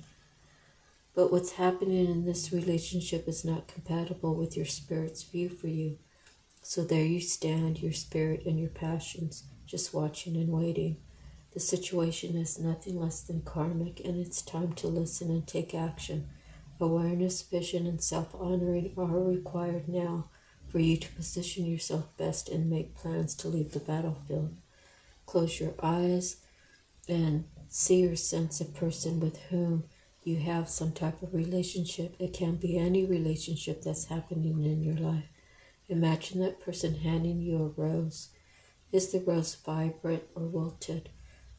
But what's happening in this relationship is not compatible with your spirit's view for you. So there you stand, your spirit and your passions, just watching and waiting. The situation is nothing less than karmic, and it's time to listen and take action. Awareness, vision, and self-honoring are required now for you to position yourself best and make plans to leave the battlefield. Close your eyes and see or sense a person with whom you have some type of relationship. It can be any relationship that's happening in your life. Imagine that person handing you a rose. Is the rose vibrant or wilted?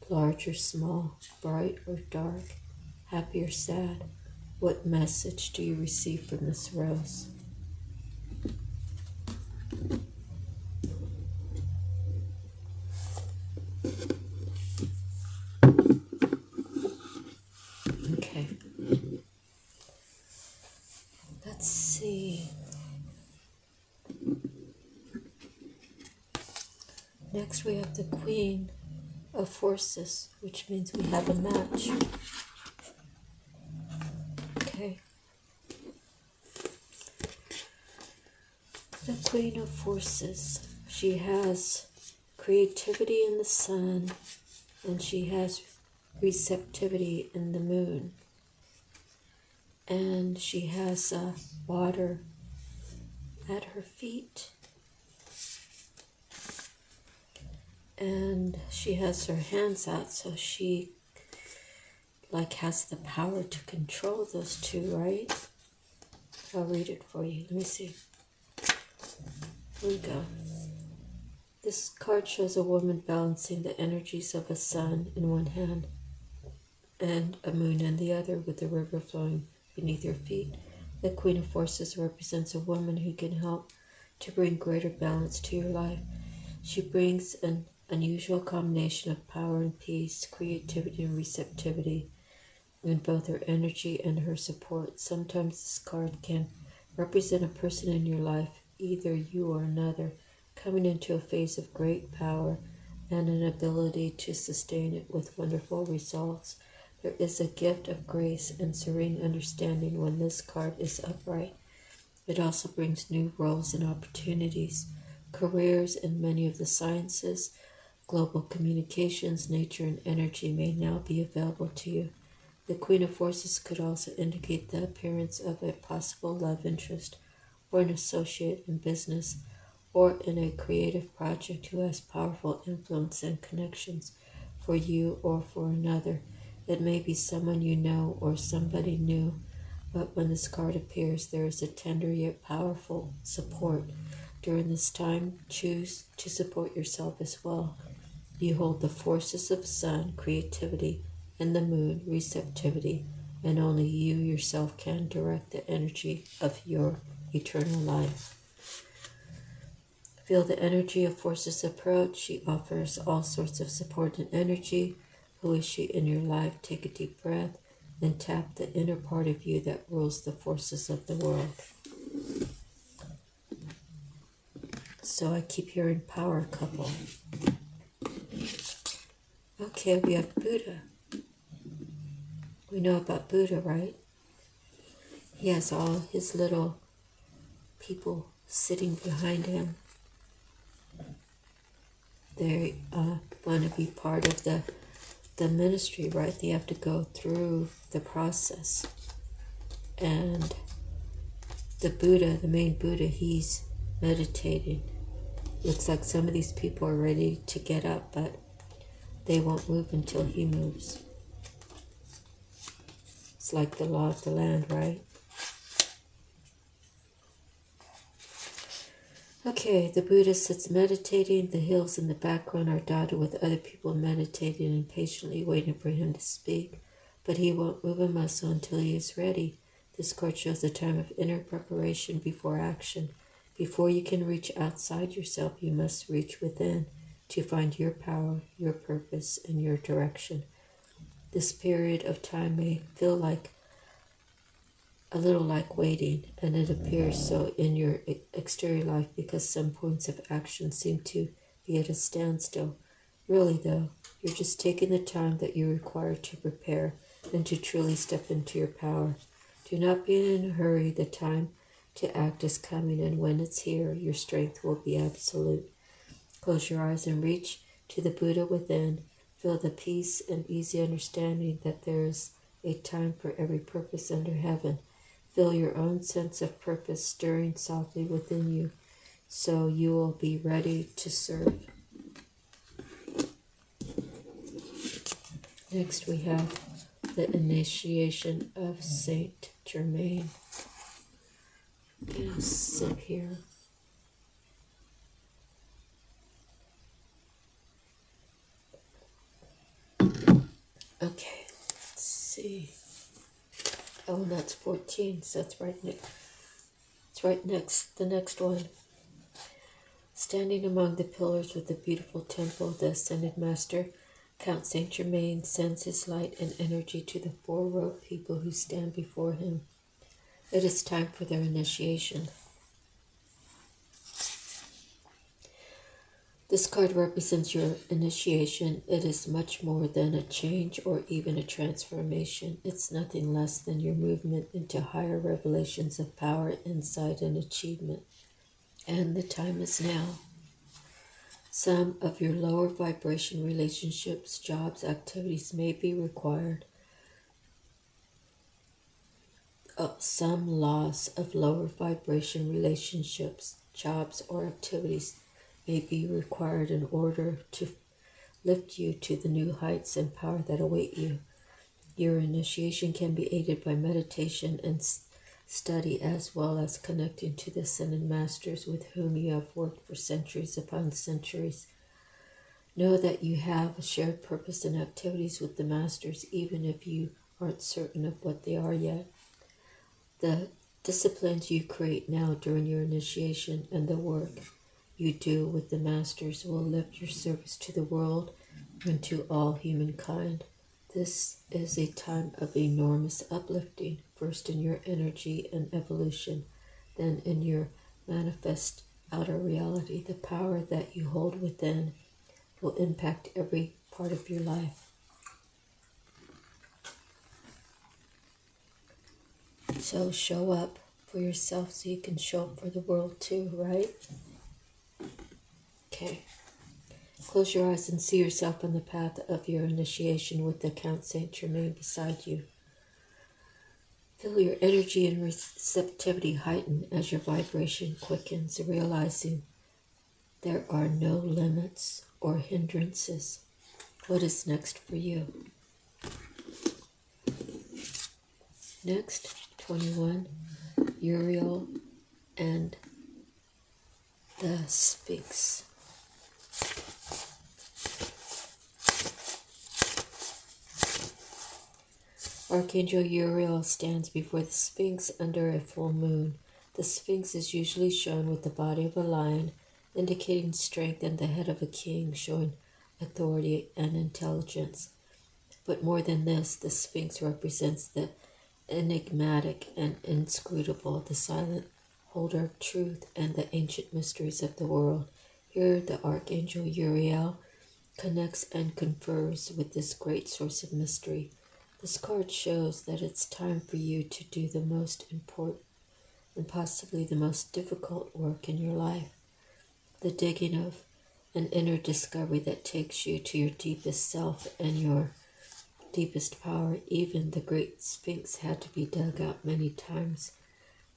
Large or small? Bright or dark? Happy or sad? What message do you receive from this rose? Okay. Let's see. Next we have the Queen of Forces, which means we have a match. Okay. The Queen of Forces. She has creativity in the sun, and she has receptivity in the moon. And she has water at her feet. And she has her hands out, so she has the power to control those two, right? I'll read it for you. Let me see. Here we go. This card shows a woman balancing the energies of a sun in one hand and a moon in the other, with the river flowing beneath her feet. The Queen of Forces represents a woman who can help to bring greater balance to your life. She brings an unusual combination of power and peace, creativity and receptivity in both her energy and her support. Sometimes this card can represent a person in your life, either you or another, coming into a phase of great power and an ability to sustain it with wonderful results. There is a gift of grace and serene understanding when this card is upright. It also brings new roles and opportunities, careers in many of the sciences, global communications, nature, and energy may now be available to you. The Queen of Forces could also indicate the appearance of a possible love interest or an associate in business or in a creative project who has powerful influence and connections for you or for another. It may be someone you know or somebody new, but when this card appears, there is a tender yet powerful support. During this time, choose to support yourself as well. You hold the forces of sun, creativity, and the moon, receptivity, and only you yourself can direct the energy of your eternal life. Feel the energy of forces approach. She offers all sorts of support and energy. Who is she in your life? Take a deep breath and tap the inner part of you that rules the forces of the world. So I keep hearing power couple. Okay, we have Buddha. We know about Buddha, right? He has all his little people sitting behind him. They want to be part of the ministry, right? They have to go through the process. And the Buddha, the main Buddha, he's meditating. Looks like some of these people are ready to get up, but they won't move until he moves. It's like the law of the land, right? Okay, the Buddha sits meditating. The hills in the background are dotted with other people meditating and patiently waiting for him to speak. But he won't move a muscle until he is ready. This card shows a time of inner preparation before action. Before you can reach outside yourself, you must reach within to find your power, your purpose, and your direction. This period of time may feel like a little like waiting, and it appears so in your exterior life because some points of action seem to be at a standstill. Really, though, you're just taking the time that you require to prepare and to truly step into your power. Do not be in a hurry. The time to act is coming, and when it's here, your strength will be absolute. Close your eyes and reach to the Buddha within. Feel the peace and easy understanding that there is a time for every purpose under heaven. Feel your own sense of purpose stirring softly within you, so you will be ready to serve. Next we have the initiation of Saint Germain. I'm going to sit here. Okay, let's see. Oh, and that's 14, so that's right next. It's right next, the next one. Standing among the pillars of the beautiful temple, the Ascended Master, Count Saint Germain, sends his light and energy to the 4-robed people who stand before him. It is time for their initiation. This card represents your initiation. It is much more than a change or even a transformation. It's nothing less than your movement into higher revelations of power, insight, and achievement. And the time is now. Some of your lower vibration relationships, jobs, activities may be required. Some loss of lower vibration relationships, jobs, or activities may be required in order to lift you to the new heights and power that await you. Your initiation can be aided by meditation and study, as well as connecting to the Ascended Masters with whom you have worked for centuries upon centuries. Know that you have a shared purpose and activities with the Masters, even if you aren't certain of what they are yet. The disciplines you create now during your initiation and the work you do with the Masters will lift your service to the world and to all humankind. This is a time of enormous uplifting, first in your energy and evolution, then in your manifest outer reality. The power that you hold within will impact every part of your life. So show up for yourself so you can show up for the world too, right? Okay. Close your eyes and see yourself on the path of your initiation with the Count Saint Germain beside you. Feel your energy and receptivity heighten as your vibration quickens, realizing there are no limits or hindrances. What is next for you? Next, 21, Uriel and the Sphinx. Archangel Uriel stands before the Sphinx under a full moon. The Sphinx is usually shown with the body of a lion, indicating strength, and the head of a king, showing authority and intelligence. But more than this, the Sphinx represents the enigmatic and inscrutable, the silent holder of truth and the ancient mysteries of the world. Here, the Archangel Uriel connects and confers with this great source of mystery. This card shows that it's time for you to do the most important and possibly the most difficult work in your life, the digging of an inner discovery that takes you to your deepest self and your deepest power. Even the great Sphinx had to be dug out many times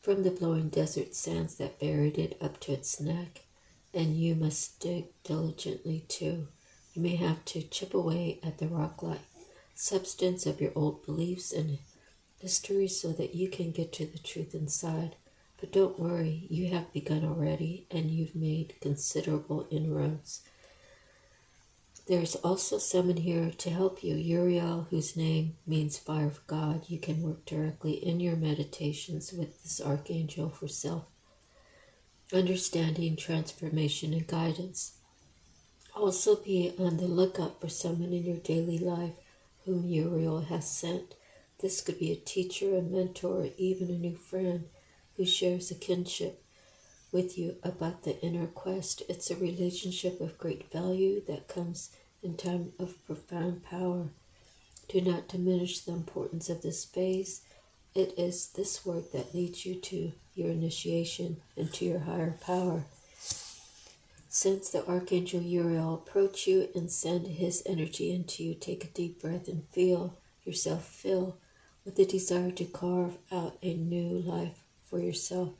from the blowing desert sands that buried it up to its neck, and you must dig diligently too. You may have to chip away at the rock-like substance of your old beliefs and history so that you can get to the truth inside. But don't worry, you have begun already, and you've made considerable inroads. There's also someone here to help you, Uriel, whose name means fire of God. You can work directly in your meditations with this archangel for self-understanding, transformation, and guidance. Also be on the lookout for someone in your daily life whom Uriel has sent. This could be a teacher, a mentor, or even a new friend who shares a kinship with you about the inner quest. It's a relationship of great value that comes in time of profound power. Do not diminish the importance of this phase. It is this work that leads you to your initiation and to your higher power. Sense the Archangel Uriel approach you and send his energy into you. Take a deep breath and feel yourself fill with the desire to carve out a new life for yourself.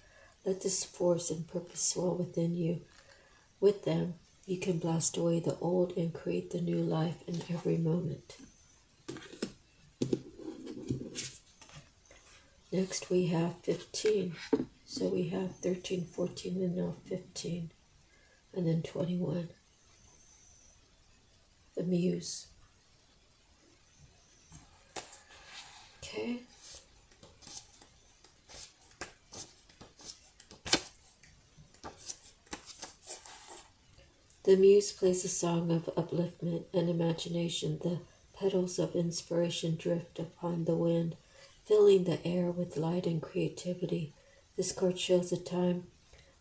Let this force and purpose swell within you. With them, you can blast away the old and create the new life in every moment. Next we have 15. So we have 13, 14, and now 15. And then 21. The Muse. Okay. The Muse plays a song of upliftment and imagination. The petals of inspiration drift upon the wind, filling the air with light and creativity. This card shows a time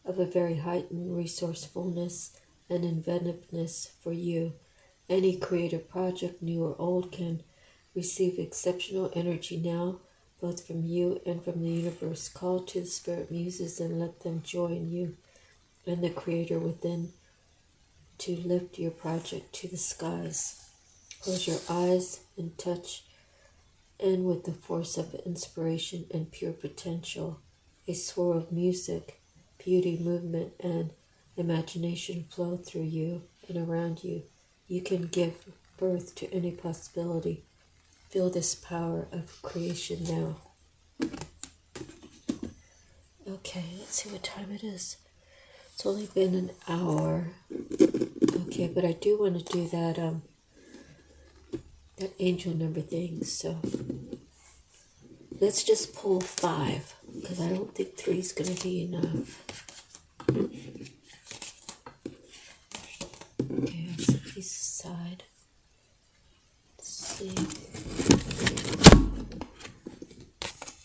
of a very heightened resourcefulness and inventiveness for you. Any creative project, new or old, can receive exceptional energy now, both from you and from the universe. Call to the spirit muses and let them join you and the creator within to lift your project to the skies. Close your eyes and touch in with the force of inspiration and pure potential. A swirl of music, beauty, movement, and imagination flow through you and around you. You can give birth to any possibility. Feel this power of creation now. Okay, let's see what time it is. It's only been an hour. Okay, but I do want to do that angel number thing, so let's just pull 5, because I don't think 3 is going to be enough. Okay, I'll set these aside. Let's see.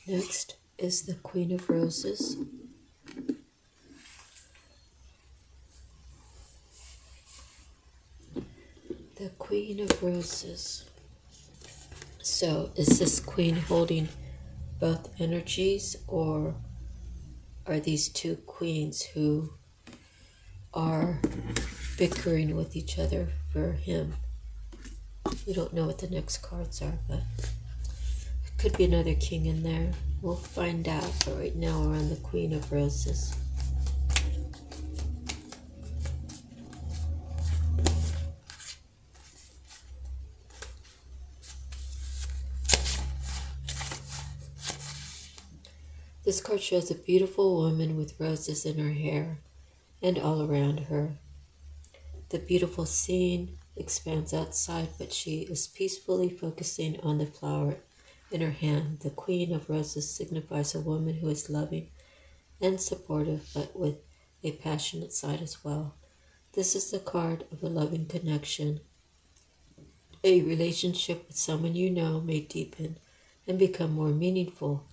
Next is the Queen of Roses. The Queen of Roses. So, is this queen holding both energies, or are these two queens who are bickering with each other for him? We don't know what the next cards are, but it could be another king in there. We'll find out, but right now we're on the Queen of Roses. This card shows a beautiful woman with roses in her hair and all around her. The beautiful scene expands outside, but she is peacefully focusing on the flower in her hand. The Queen of Roses signifies a woman who is loving and supportive, but with a passionate side as well. This is the card of a loving connection A relationship with someone you know may deepen and become more meaningful,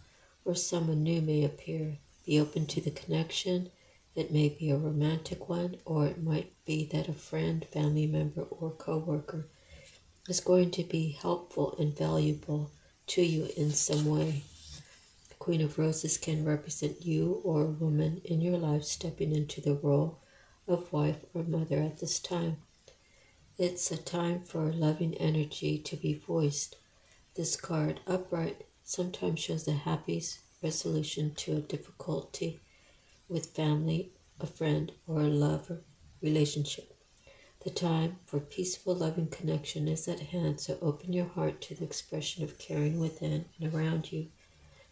or someone new may appear. Be open to the connection. It may be a romantic one, or it might be that a friend, family member, or coworker is going to be helpful and valuable to you in some way. The Queen of Roses can represent you or a woman in your life stepping into the role of wife or mother at this time. It's a time for loving energy to be voiced. This card, upright, sometimes shows a happy resolution to a difficulty with family, a friend, or a lover relationship. The time for peaceful, loving connection is at hand, so open your heart to the expression of caring within and around you.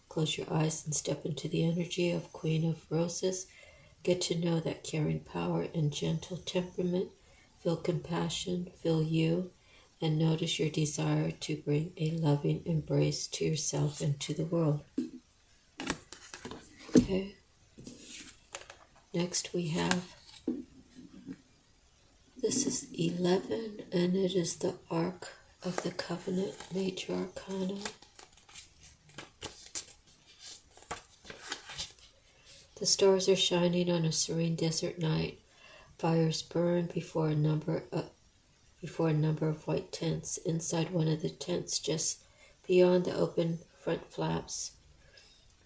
Close your eyes and step into the energy of Queen of Roses. Get to know that caring power and gentle temperament. Feel compassion, feel you, and notice your desire to bring a loving embrace to yourself and to the world. Okay. Next we have, this is 11, and it is the Ark of the Covenant, Major Arcana. The stars are shining on a serene desert night. Fires burn before a number of white tents. Inside one of the tents, just beyond the open front flaps,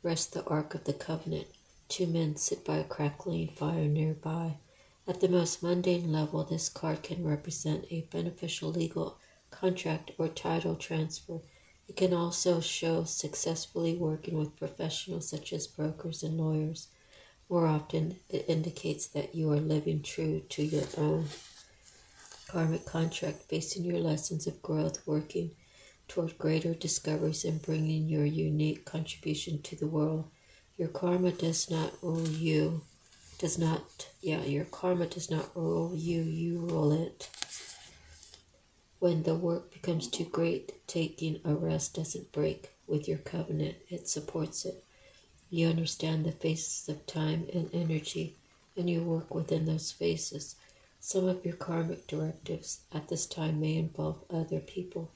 rests the Ark of the Covenant. Two men sit by a crackling fire nearby. At the most mundane level, this card can represent a beneficial legal contract or title transfer. It can also show successfully working with professionals such as brokers and lawyers. More often, it indicates that you are living true to your own karmic contract, facing your lessons of growth, working toward greater discoveries, and bringing your unique contribution to the world. Your karma does not rule you. Your karma does not rule you, you rule it. When the work becomes too great, taking a rest doesn't break with your covenant, it supports it. You understand the phases of time and energy, and you work within those phases. Some of your karmic directives at this time may involve other people.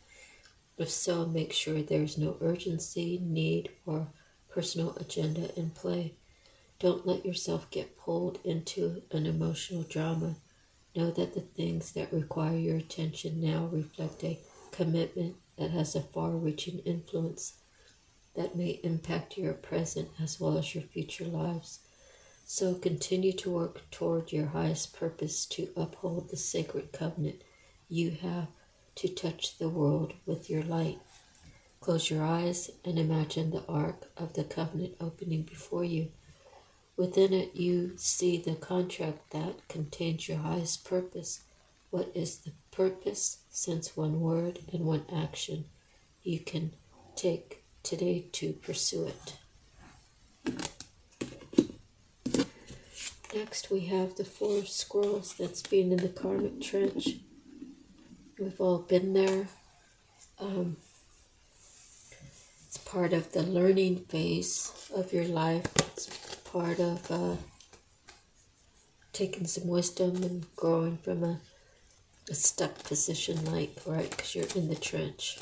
If so, make sure there is no urgency, need, or personal agenda in play. Don't let yourself get pulled into an emotional drama. Know that the things that require your attention now reflect a commitment that has a far-reaching influence that may impact your present as well as your future lives. So continue to work toward your highest purpose to uphold the sacred covenant you have to touch the world with your light. Close your eyes and imagine the Ark of the Covenant opening before you. Within it, you see the contract that contains your highest purpose. What is the purpose? Sense one word and one action you can take today to pursue it. Next, we have the 4 scrolls. That's being in the karmic trench. We've all been there. It's part of the learning phase of your life. It's part of taking some wisdom and growing from a stuck position, right, because you're in the trench.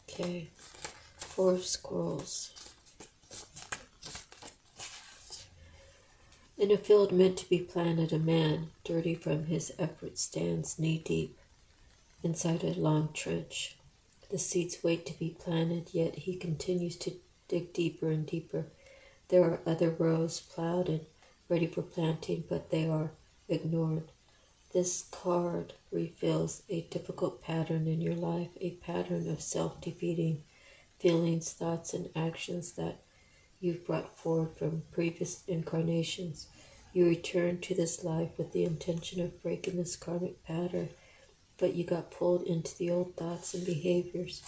Okay, 4 scrolls. In a field meant to be planted, a man, dirty from his effort, stands knee-deep inside a long trench. The seeds wait to be planted, yet he continues to dig deeper and deeper. There are other rows plowed and ready for planting, but they are ignored. This card reveals a difficult pattern in your life, a pattern of self-defeating feelings, thoughts, and actions that you've brought forward from previous incarnations. You return to this life with the intention of breaking this karmic pattern, but you got pulled into the old thoughts and behaviors.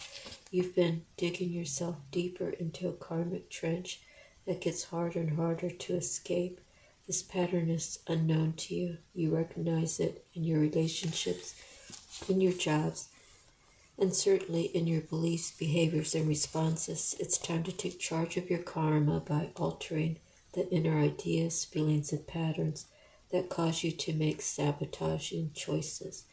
You've been digging yourself deeper into a karmic trench that gets harder and harder to escape. This pattern is unknown to you. You recognize it in your relationships, in your jobs, and certainly in your beliefs, behaviors, and responses. It's time to take charge of your karma by altering the inner ideas, feelings, and patterns that cause you to make sabotaging choices.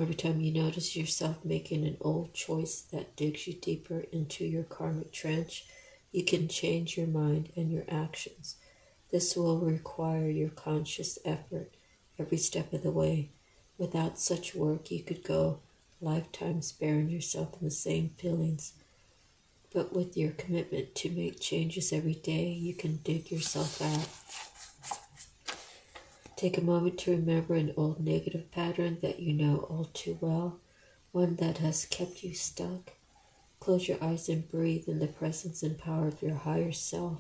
Every time you notice yourself making an old choice that digs you deeper into your karmic trench, you can change your mind and your actions. This will require your conscious effort every step of the way. Without such work, you could go lifetimes burying yourself in the same feelings. But with your commitment to make changes every day, you can dig yourself out. Take a moment to remember an old negative pattern that you know all too well, one that has kept you stuck. Close your eyes and breathe in the presence and power of your higher self.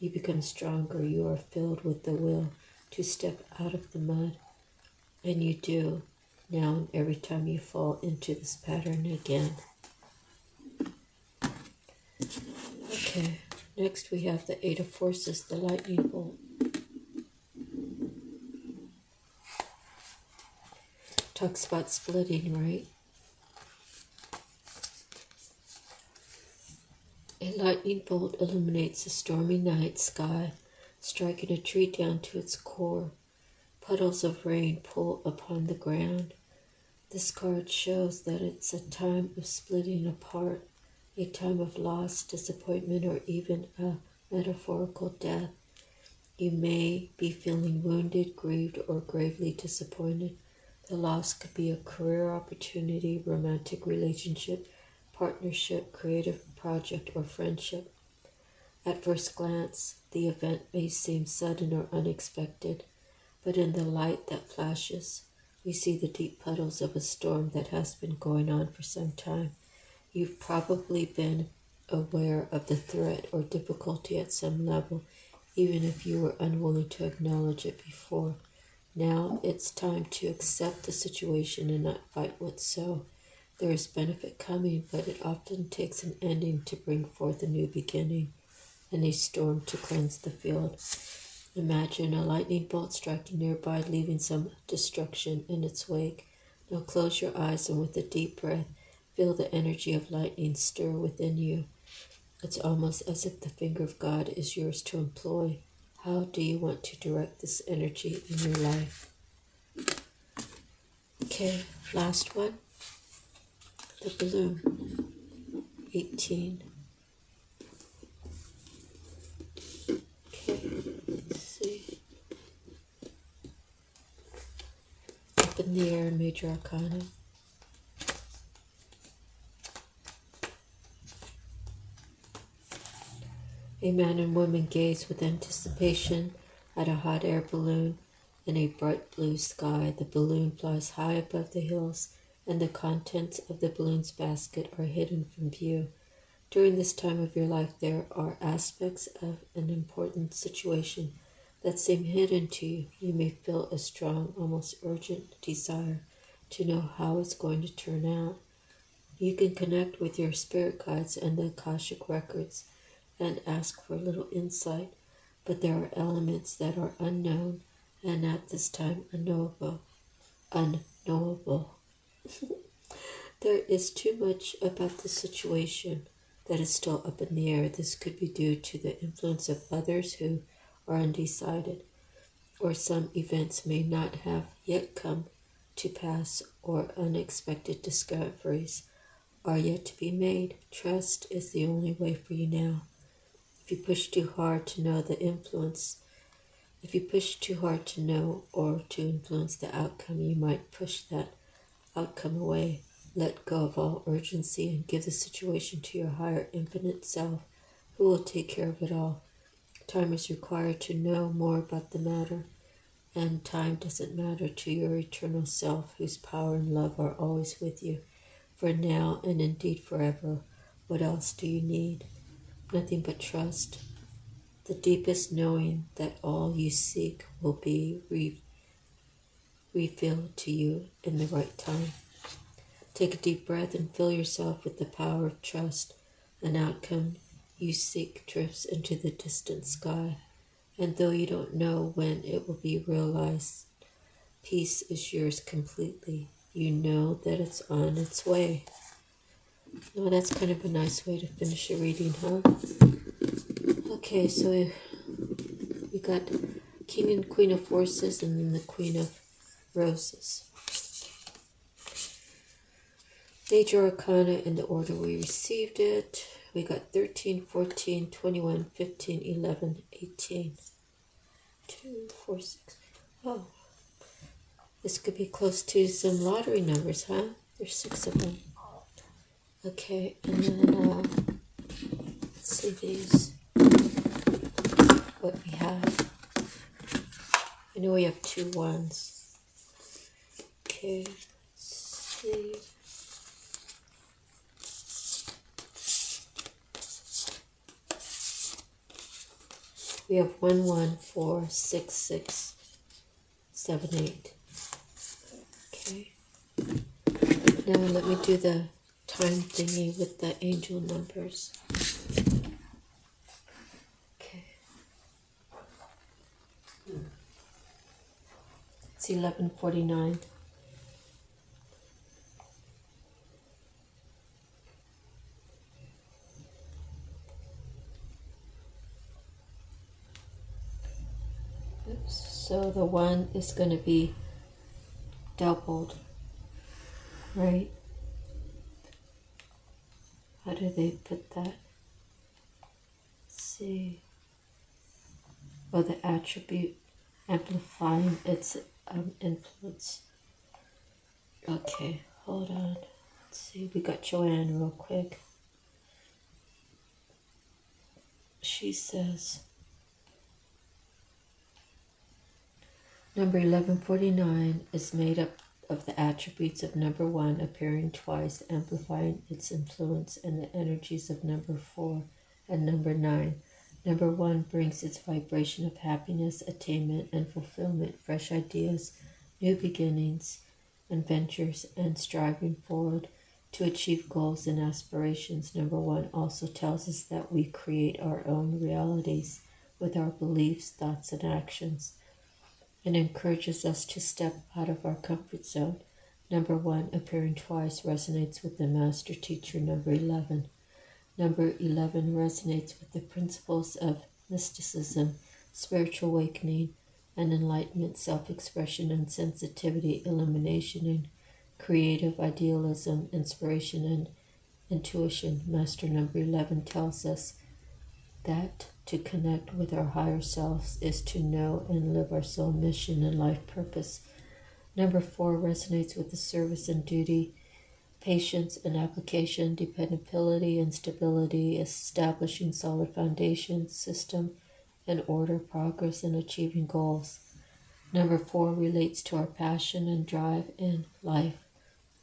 You become stronger. You are filled with the will to step out of the mud. And you do, now and every time you fall into this pattern again. Okay, next we have the Eight of Forces, the lightning bolt. Talks about splitting, right? A lightning bolt illuminates a stormy night sky, striking a tree down to its core. Puddles of rain pull upon the ground. This card shows that it's a time of splitting apart, a time of loss, disappointment, or even a metaphorical death. You may be feeling wounded, grieved, or gravely disappointed. The loss could be a career opportunity, romantic relationship, partnership, creative project, or friendship. At first glance, the event may seem sudden or unexpected, but in the light that flashes, we see the deep puddles of a storm that has been going on for some time. You've probably been aware of the threat or difficulty at some level, even if you were unwilling to acknowledge it before. Now it's time to accept the situation and not fight what's so. There is benefit coming, but it often takes an ending to bring forth a new beginning and a storm to cleanse the field. Imagine a lightning bolt striking nearby, leaving some destruction in its wake. Now close your eyes and with a deep breath, feel the energy of lightning stir within you. It's almost as if the finger of God is yours to employ. How do you want to direct this energy in your life? Okay, last one. The balloon. 18. Okay, let's see. Up in the air, Major Arcana. A man and woman gaze with anticipation at a hot air balloon in a bright blue sky. The balloon flies high above the hills, and the contents of the balloon's basket are hidden from view. During this time of your life, there are aspects of an important situation that seem hidden to you. You may feel a strong, almost urgent desire to know how it's going to turn out. You can connect with your spirit guides and the Akashic records and ask for a little insight, but there are elements that are unknown and at this time unknowable. There is too much about the situation that is still up in the air. This could be due to the influence of others who are undecided, or some events may not have yet come to pass, or unexpected discoveries are yet to be made. Trust is the only way for you now. If you push too hard to know or to influence the outcome, you might push that outcome away. Let go of all urgency and give the situation to your higher infinite self, who will take care of it all. Time is required to know more about the matter, and time doesn't matter to your eternal self, whose power and love are always with you, for now and indeed forever. What else do you need? Nothing but trust, the deepest knowing that all you seek will be revealed to you in the right time. Take a deep breath and fill yourself with the power of trust. An outcome you seek drifts into the distant sky, and though you don't know when it will be realized, peace is yours completely. You know that it's on its way. Well, that's kind of a nice way to finish a reading, huh? Okay, so we got King and Queen of Forces and then the Queen of Roses. Major Arcana in the order we received it. We got 13, 14, 21, 15, 11, 18. 2, 4, 6. Oh, this could be close to some lottery numbers, huh? There's 6 of them. Okay, and then let's see these. What we have. I know we have 2 ones. Okay, let's see. We have 1, 1, 4, 6, 6, 7, 8. Okay. Now let me do the time thingy with the angel numbers. Okay. It's 11:49. So the 1 is going to be doubled, right? How do they put that? Let's see. Oh, the attribute amplifying its influence. Okay, hold on. Let's see. We got Joanne real quick. She says, number 1149 is made up of the attributes of number 1 appearing twice, amplifying its influence, and the energies of number 4 and number 9. Number 1 brings its vibration of happiness, attainment, and fulfillment, fresh ideas, new beginnings, and ventures, and striving forward to achieve goals and aspirations. Number 1 also tells us that we create our own realities with our beliefs, thoughts, and actions, and encourages us to step out of our comfort zone. Number 1, appearing twice, resonates with the master teacher, number 11. Number 11 resonates with the principles of mysticism, spiritual awakening, and enlightenment, self-expression and sensitivity, illumination and creative idealism, inspiration and intuition. Master number 11 tells us that to connect with our higher selves is to know and live our soul mission and life purpose. Number 4 resonates with the service and duty, patience and application, dependability and stability, establishing solid foundation, system and order, progress, and achieving goals. Number 4 relates to our passion and drive in life.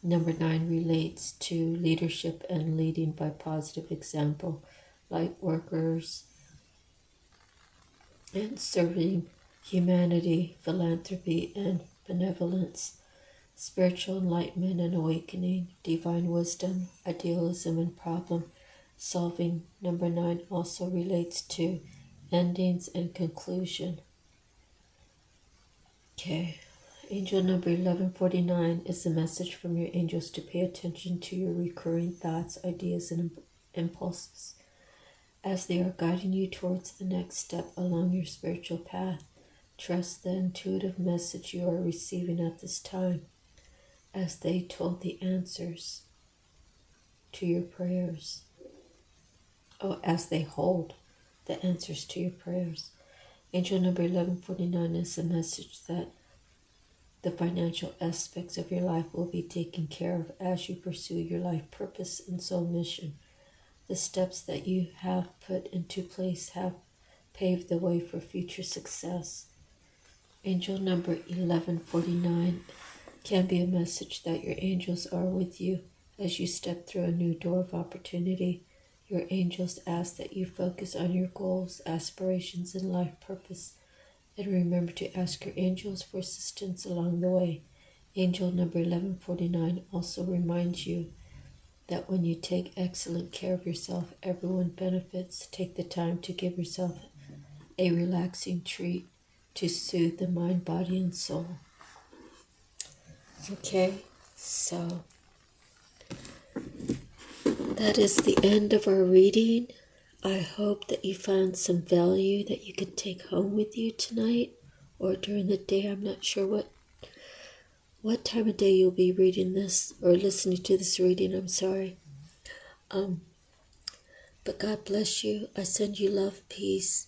Number 9 relates to leadership and leading by positive example, light workers, and serving humanity, philanthropy, and benevolence, spiritual enlightenment and awakening, divine wisdom, idealism, and problem solving. Number 9 also relates to endings and conclusion. Okay, angel number 1149 is a message from your angels to pay attention to your recurring thoughts, ideas, and impulses as they are guiding you towards the next step along your spiritual path. Trust the intuitive message you are receiving at this time, as they told the answers to your prayers. Oh, as they hold the answers to your prayers. Angel number 1149 is a message that the financial aspects of your life will be taken care of as you pursue your life purpose and soul mission. The steps that you have put into place have paved the way for future success. Angel number 1149 can be a message that your angels are with you as you step through a new door of opportunity. Your angels ask that you focus on your goals, aspirations, and life purpose, and remember to ask your angels for assistance along the way. Angel number 1149 also reminds you that when you take excellent care of yourself, everyone benefits. Take the time to give yourself a relaxing treat to soothe the mind, body, and soul. Okay, so that is the end of our reading. I hope that you found some value that you can take home with you tonight or during the day. I'm not sure what time of day you'll be reading this or listening to this reading. I'm sorry. But God bless you. I send you love, peace,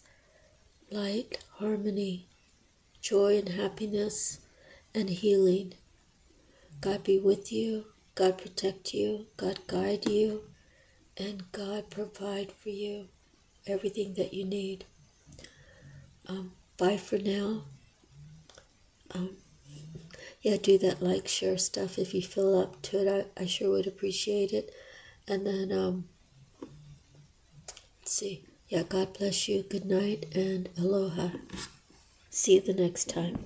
light, harmony, joy and happiness, and healing. God be with you. God protect you. God guide you. And God provide for you everything that you need. Bye for now. Yeah, do that like, share stuff if you feel up to it. I sure would appreciate it. And then, let's see. Yeah, God bless you. Good night and aloha. See you the next time.